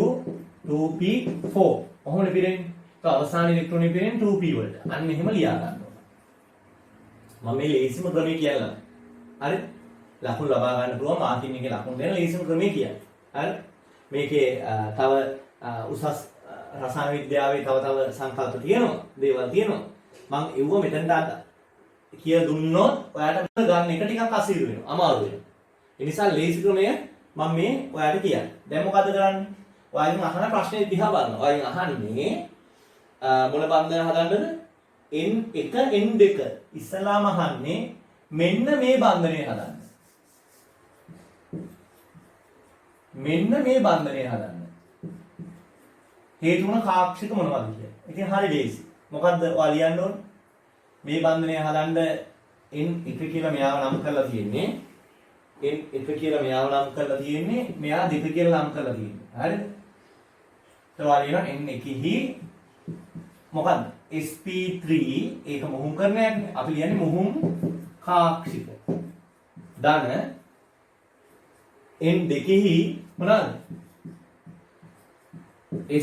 2p4. කොහොමද පිරෙන්නේ? તો අවසාන ඉලෙක්ට්‍රෝනේ පිරෙන්නේ 2p වලට. අන්න එහෙම ලියා ගන්න ඕන. මම මේ ලේසිම ක්‍රමය කියලා. හරි? ලකුණු ලබා ගන්න පුළුවන් මාකින් එකේ ලකුණු දෙන ලේසිම ක්‍රමය කියන්නේ. හරි? මේකේ තව උසස් රසායන විද්‍යාවේ තව සංකල්ප තියෙනවා. දේවල් තියෙනවා. මම එව්ව මෙතනට කියලා දුන්නොත් ඔයාලට ගන්න එක ටිකක් අසීරු වෙනවා. අමාරු වෙනවා. ඒ නිසා ලේසි ක්‍රමය මම මේ ඔයාලට කියන්නේ. දැන් මොකද කරන්නේ? ඔයාලගෙන් අහන ප්‍රශ්නේ දිහා බලනවා. ඔයාලගෙන් අහන්නේ මොන බන්ධන හදන්නද? N1 N2. ඉස්සලාම අහන්නේ මෙන්න මේ බන්ධනය හදන්න. මෙන්න මේ බන්ධනය හදන්න. හේතු වුණ කාක්ෂික මොනවද කියලා. ඉතින් හරි ලේසි. මොකද්ද ඔයා ලියන්න ඕනේ? මේ බන්ධනය හදන්න N1 කියලා මෙයාව නම් කරලා තියෙන්නේ. N1 කියලා මෙයාව නම් කරලා තියෙන්නේ. මෙයා 2 කියලා නම් කරලා තියෙන්නේ. හරිද? તો ඔයා ලියනවා N1 මොකද්ද? sp3 ඒක මුහුම් කරණයක්නේ. අපි ලියන්නේ මුහුම් කාක්ෂික. ධන N2 මොනවාද?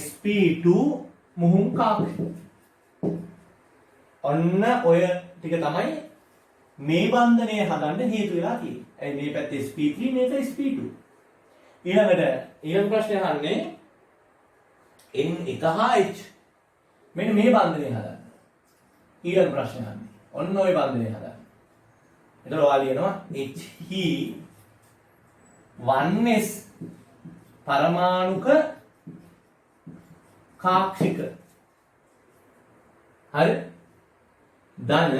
sp2 මුහුම් කාක්ෂික. ඔන්න ඔය ටික තමයි මේ බන්ධනය හදන්න හේතු වෙලා තියෙන්නේ. ඒ මේ පැත්තේ sp3 මේක sp2. ඊළඟ ප්‍රශ්නේ අහන්නේ N1 හා H. මෙන්න මේ බන්ධනය හදන්න. ඊළඟ ප්‍රශ්නේ අහන්නේ. ඔන්න ඔය බන්ධනය හදන්න. එතකොට ඔයා ලියනවා He 1s පරමාණුක කාක්ෂික. හරි? ධන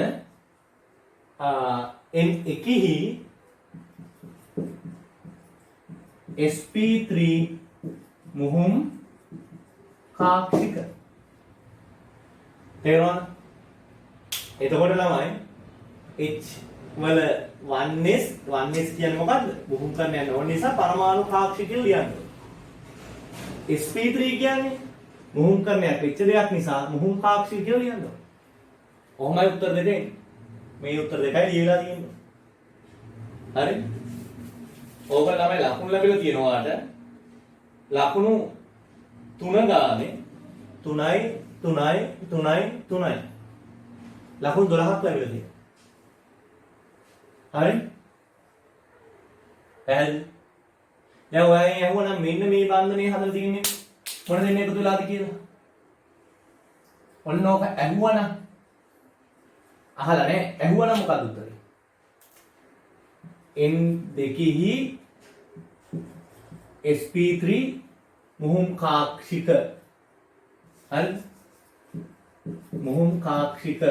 N1 sp3 මුහුම් කාක්ෂික. තේරුණාද? එතකොට ළමයි H වල 1s කියන්නේ මොකද්ද? මුහුම් කරන්න යන ඕන නිසා පරමාණු කාක්ෂික කියලා ලියන්න. sp3 කියන්නේ මුහුම් කරන්නයක් වෙච්ච දෙයක් නිසා මුහුම් කාක්ෂික කියලා ලියන්න. ඔහොමයි උත්තර දෙන්නේ. මේ උත්තර දෙකයි ලියලා තියෙන්නේ. හරි? ඕක ළමයි ලකුණු ලැබිලා තියෙනවාට ලකුණු 3 ගානේ 3යි 3යි 3යි 3යි ලකුණු 12ක් ලැබිලා තියෙනවා. හරි? පැහැදිලි? දැන් ඔයගෙන් අහුවනම් මෙන්න මේ බන්ධනය හදලා තියෙන්නේ මොන දෙන්නේ එකතු වෙලාද කියලා. ඔන්න ඕක ඇහුවනම් අහලා නැහැ. ඇහුවනම් මොකද උත්තරේ? N2 sp3 මුහුම් කාක්ෂික. හරි? මුහුම් කාක්ෂික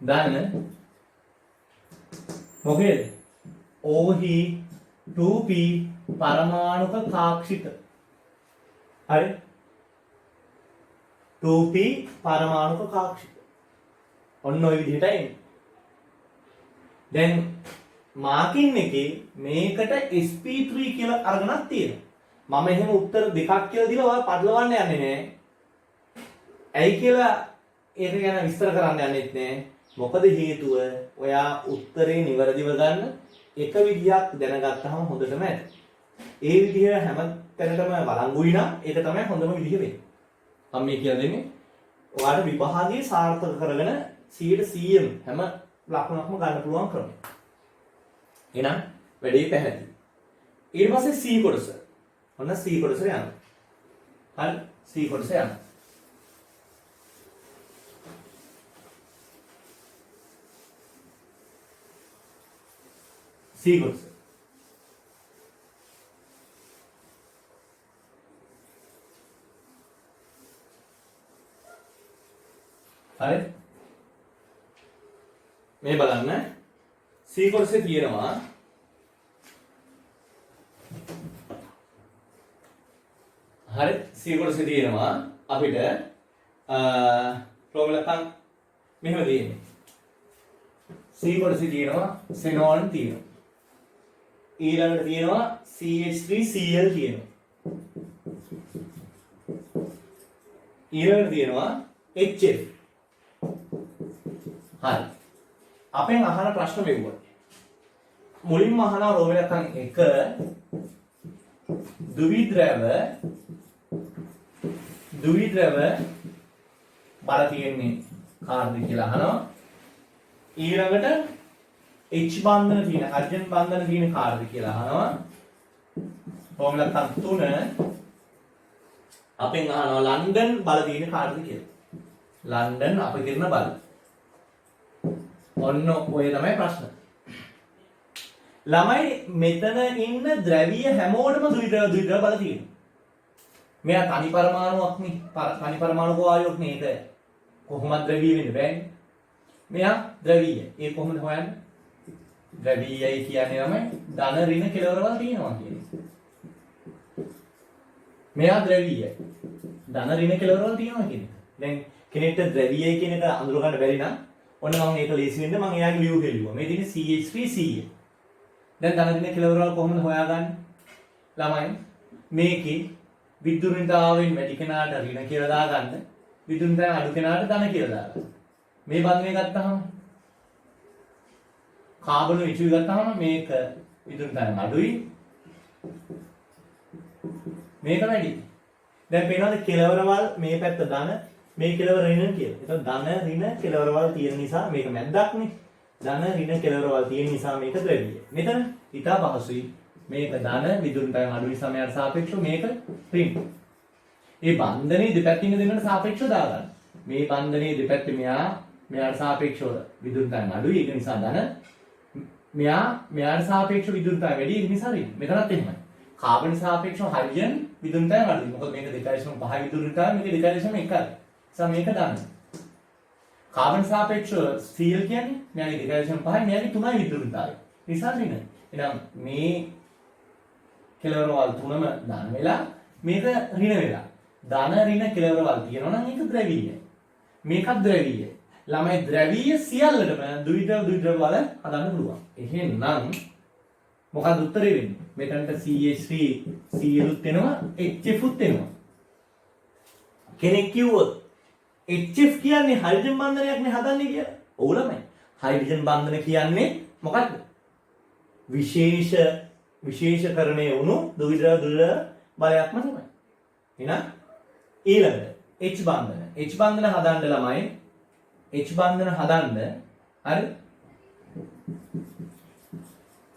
ධන මොකේද? OH 2p පරමාණුක කාක්ෂික. හරි? 2p පරමාණුක කාක්ෂික. ඔන්න ඔය විදිහටයි එන්නේ. දැන් මාකින් එකේ මේකට sp3 කියලා අරගෙනක් තියෙනවා. මම එහෙම උත්තර දෙකක් කියලා දීලා ඔයාලා පටලවන්න යන්නේ නැහැ. ඇයි කියලා ඒක ගැන විස්තර කරන්න යන්නෙත් නැහැ. මොකද හේතුව ඔයා උත්තරේ නිවැරදිව ගන්න එක විදියක් දැනගත්තාම හොඳටම ඇති. ඒ විදිය හැම තැනටම වළංගුයි නම් ඒක තමයි හොඳම විදිය වෙන්නේ. මම මේ කියලා දෙන්නේ ඔයාලට විභාගයේ සාර්ථක කරගෙන 100% හැම ලකුණක්ම ගන්න පුළුවන් ක්‍රමය. එහෙනම් වැඩේ පැහැදිලි. ඊට පස්සේ C කොටස. ඔන්න C කොටසට යනවා. හරි C කොටස යනවා. C කොටස. හරි මේ බලන්න C කොටසේ තියෙනවා හරි C කොටසේ තියෙනවා අපිට ප්‍රෝබලකම් මෙහෙම තියෙන්නේ C කොටසේ තියෙනවා xenon තියෙනවා ඊළඟට තියෙනවා CH3Cl තියෙනවා ඊළඟට තියෙනවා HF හරි අපෙන් අහන ප්‍රශ්න මෙව්වා මුලින්ම අහනවා රෝමලකම් 1 ද්විද්‍රව බල තියෙන්නේ කාර්ද කියලා අහනවා ඊළඟට H බන්ධන තියෙන හයිඩ්‍රජන් බන්ධන තියෙන කාර්ද කියලා අහනවා රෝමලකම් 3 අපෙන් අහනවා ලන්ඩන් බල තියෙන කාර්ද කියලා ලන්ඩන් අපකිරණ බල ඔන්න ඔය තමයි ප්‍රශ්න. ළමයි මෙතන ඉන්න ද්‍රවීය හැමෝටම ද්විද්‍රව බල තියෙනවා. මෙයා තනි පරමාණුවක් නේ. තනි පරමාණු වායුවක් නේ ඒක. කොහොමද ද්‍රවීය වෙන්නේ බෑනේ. මෙයා ද්‍රවීය. ඒ කොහොමද හොයන්නේ? ද්‍රවීයයි කියන්නේ ළමයි ධන ඍණ කෙලවරවල් තියෙනවා කියන්නේ. මෙයා ද්‍රවීයයි. ධන ඍණ කෙලවරවල් තියෙනවා කියන්නේ. දැන් කෙනෙක්ට ද්‍රවීයයි කියන එක අඳුර ගන්න බැරි නම් ඔන්න මම ඒක ලේසි වෙන්න මම එයාගේ view හෙළුවා. මේ තියෙන්නේ CH3Cl. දැන් ධන ඍණ කෙලවරවල් කොහොමද හොයාගන්නේ? ළමයි මේකේ විද්‍යුත්තාවෙන් වැඩි කෙනාට ඍණ කියලා දාගන්න. විද්‍යුත්තාවෙන් අඩු කෙනාට ධන කියලා දාගන්න. මේ බන්ධනය ගත්තාම කාබන් ඉචු ගත්තාම මේක විද්‍යුත්තාවෙන් අඩුයි. මේක වැඩි. දැන් පේනවාද කෙලවරවල් මේ පැත්ත ධන මේ කෙලවර ඍණ කියලා. ඒක ධන ඍණ කෙලවරවල් තියෙන නිසා මේක මැද්දක්නේ. ධන ඍණ කෙලවරවල් තියෙන නිසා මේක ද්‍රව්‍ය. මෙතන ඊට පහසුයි. මේක ධන විදුලිතයන් අඩු නිසා මෙයාට සාපේක්ෂව මේක ඍණ. මේ බන්ධනේ දෙපැත්තින් දෙන්නට සාපේක්ෂව දාගන්න. මේ බන්ධනේ දෙපැත්තේ මෙයාට සාපේක්ෂව විදුලිතයන් අඩුයි. ඒක නිසා ධන මෙයාට සාපේක්ෂව විදුලිතයන් වැඩි. ඒක නිසා ඍණ. මෙතනත් එහෙමයි. කාබන් සාපේක්ෂව හයිඩ්‍රජන් විදුලිතයන් අඩුයි. මොකද මේක 2.5 විදුලිතයන් මේක 2.1යි. මේක දාන්න. කාබන් සාපේක්ෂව Cl කියන්නේ මෙයාගේ 2.5යි මෙයාගේ 3යි විදුලිතයයි. නිසා ඍණ. එහෙනම් මේ කෙලවරවල් තුනම ධන වෙලා මේක ඍණ වෙලා. ධන ඍණ කෙලවරවල් තියෙනවා නම් ඒක ද්‍රවීය. මේකත් ද්‍රවීය. ළමයි ද්‍රවීය සියල්ලටම ද්විද්‍රව වල හදන්න පුළුවන්. එහෙනම් මොකක්ද උත්තරේ වෙන්නේ? මෙතනට CH3 Cl උත් වෙනවා HF උත් වෙනවා. කෙනෙක් කිව්වොත් HF කියන්නේ හයිඩ්‍රජන් බන්ධනයක් නේ හදන්නේ කියලා. ඔව් ළමයි. හයිඩ්‍රජන් බන්ධන කියන්නේ මොකක්ද? විශේෂකරණය වුණු ද්විද්‍රව බලයක්ම තමයි. එහෙනම් ඊළඟට H බන්ධන. H බන්ධන හදන්න ළමයි. H බන්ධන හදන්න හරි?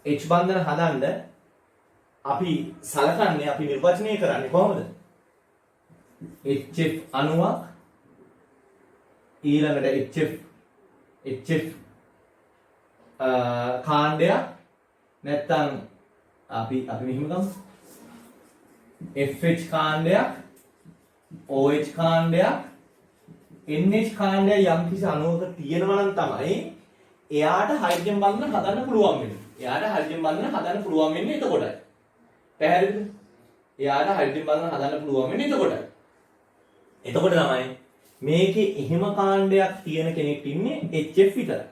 H බන්ධන හදන්න අපි සලකන්නේ අපි නිර්වචනය කරන්නේ කොහොමද? HF අණුවක් ඊළඟට HF කාණ්ඩයක් නැත්තම් අපි මෙහෙම ගමු FH කාණ්ඩයක් OH කාණ්ඩයක් NH කාණ්ඩයක් යම්කිසි අණුවක තියෙනවා නම් තමයි එයාට හයිඩ්‍රජන් බන්ධන හදන්න පුළුවන් වෙන්නේ. එයාට හයිඩ්‍රජන් බන්ධන හදන්න පුළුවන් වෙන්නේ එතකොටයි. පැහැදිලිද? එයාට හයිඩ්‍රජන් බන්ධන හදන්න පුළුවන් වෙන්නේ එතකොටයි. එතකොට තමයි මේකේ එහෙම කාණ්ඩයක් තියෙන කෙනෙක් ඉන්නේ HF විතරයි.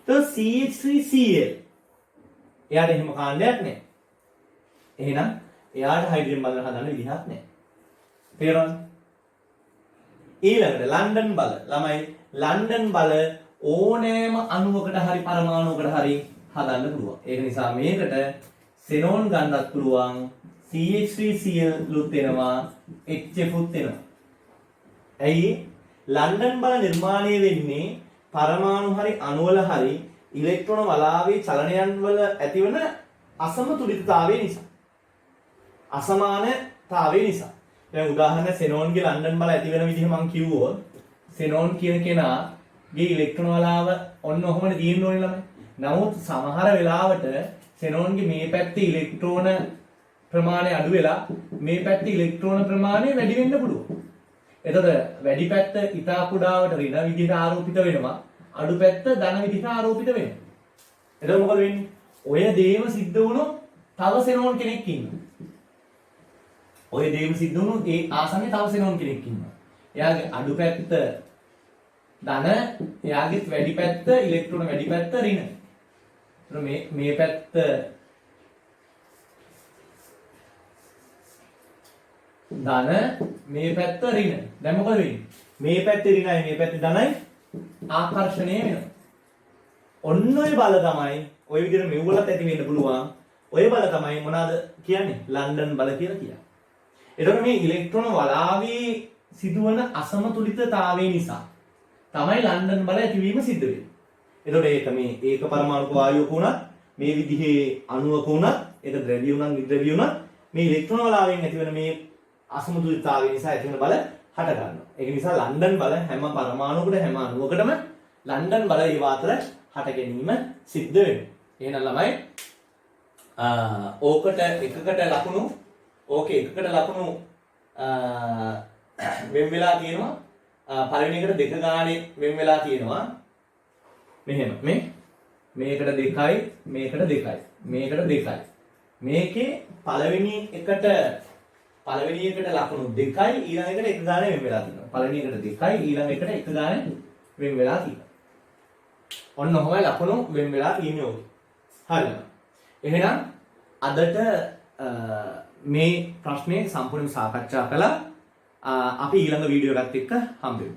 તો CH3Cl එයාට එහෙම කාණ්ඩයක් නැහැ. එහෙනම් එයාට හයිඩ්‍රජන් බල හදන්න විදිහක් නැහැ. තේරුණාද? ඊළඟට ලන්ඩන් බල. ළමයි ලන්ඩන් බල ඕනෑම අණුවකට හරි පරමාණුවකට හරි හදන්න පුළුවන්. ඒක නිසා මේකට xenon ගන්නත් පුළුවන්. CH3Cl ලුත් වෙනවා, HF උත් වෙනවා. ඇයි? ලන්ඩන් බල නිර්මාණය වෙන්නේ පරමාණු හරි අණුවල හරි ඉලෙක්ට්‍රෝන වලාවේ චලනයන් වල ඇතිවන අසමතුලිතතාවය නිසා. අසමානතාවය නිසා. දැන් උදාහරණ xenonගේ ලන්ඩන් බල ඇති වෙන විදිහ මම කිව්වොත් xenon කියන කෙනාගේ ඉලෙක්ට්‍රෝන වලාව ඔන්න ඔහොමනේ තියෙන්න ඕනේ ළමයි. නමුත් සමහර වෙලාවට xenonගේ මේ පැත්තේ ඉලෙක්ට්‍රෝන ප්‍රමාණය අඩු වෙලා මේ පැත්තේ ඉලෙක්ට්‍රෝන ප්‍රමාණය වැඩි වෙන්න පුළුවන්. එතකොට වැඩි පැත්ත ඉතා කුඩාවට ඍණ විදිහට ආරෝපිත වෙනවා. අඩු පැත්ත ධන විදිහට ආරෝපිත වෙනවා. එතකොට මොකද වෙන්නේ? ඔය දේම සිද්ධ වුණොත් තව xenon කෙනෙක් ඉන්නවා. ඔය දේම සිද්ධ වුණොත් ඒ ආසන්නේ තව xenon කෙනෙක් ඉන්නවා. එයාගේ අඩු පැත්ත ධන, එයාගේ වැඩි පැත්ත ඉලෙක්ට්‍රෝන වැඩි පැත්ත ඍණ. එතකොට මේ පැත්ත ධන, මේ පැත්ත ඍණ. දැන් මොකද වෙන්නේ? මේ පැත්තේ ඍණයි මේ පැත්තේ ධනයි ආකර්ෂණය වෙනවා. ඔන්න ඔය බල තමයි ඔය විදිහට මෙව්වලත් ඇති වෙන්න පුළුවන්. ඔය බල තමයි මොනවාද කියන්නේ? ලන්ඩන් බල කියලා කියන්නේ. එතකොට මේ ඉලෙක්ට්‍රෝන වලාවේ සිදුවන අසමතුලිතතාවය නිසා තමයි ලන්ඩන් බල ඇතිවීම සිද්ධ වෙන්නේ. එතකොට ඒක මේ ඒක පරමාණුක වායුවක වුණත්, මේ විදිහේ අණුවක වුණත්, ඒක ද්‍රව්‍ය වුණත්, නිර්ද්‍රව්‍ය වුණත් මේ ඉලෙක්ට්‍රෝන වලාවෙන් ඇතිවන මේ අසමතුලිතතාවය නිසා ඇතිවන බල හට ගන්නවා. ඒක නිසා ලන්ඩන් බල හැම පරමාණුවකට හැම අණුවකටම ලන්ඩන් බල ඒ වාතර හට ගැනීම සිද්ධ වෙනවා. එහෙනම් ළමයි ඕකට එකකට ලකුණු වෙන් වෙලා තියෙනවා. පළවෙනි එකට දෙක ගානේ වෙන් වෙලා තියෙනවා. මෙහෙම මේකට 2යි මේකට 2යි මේකට 2යි. මේකේ පළවෙනි එකට ලකුණු 2යි ඊළඟ එකට 1 ගානේ වෙන් වෙලා තියෙනවා. පළවෙනි එකට 2යි ඊළඟ එකට 1 ගානේ වෙන් වෙලා තියෙනවා. ඔන්න ඔහොමයි ලකුණු වෙන් වෙලා තියෙන්නේ ඕක. හරිද? එහෙනම් අදට මේ ප්‍රශ්නේ සම්පූර්ණයෙන් සාකච්ඡා කළා. අපි ඊළඟ වීඩියෝ එකත් එක්ක හම්බ වෙමු.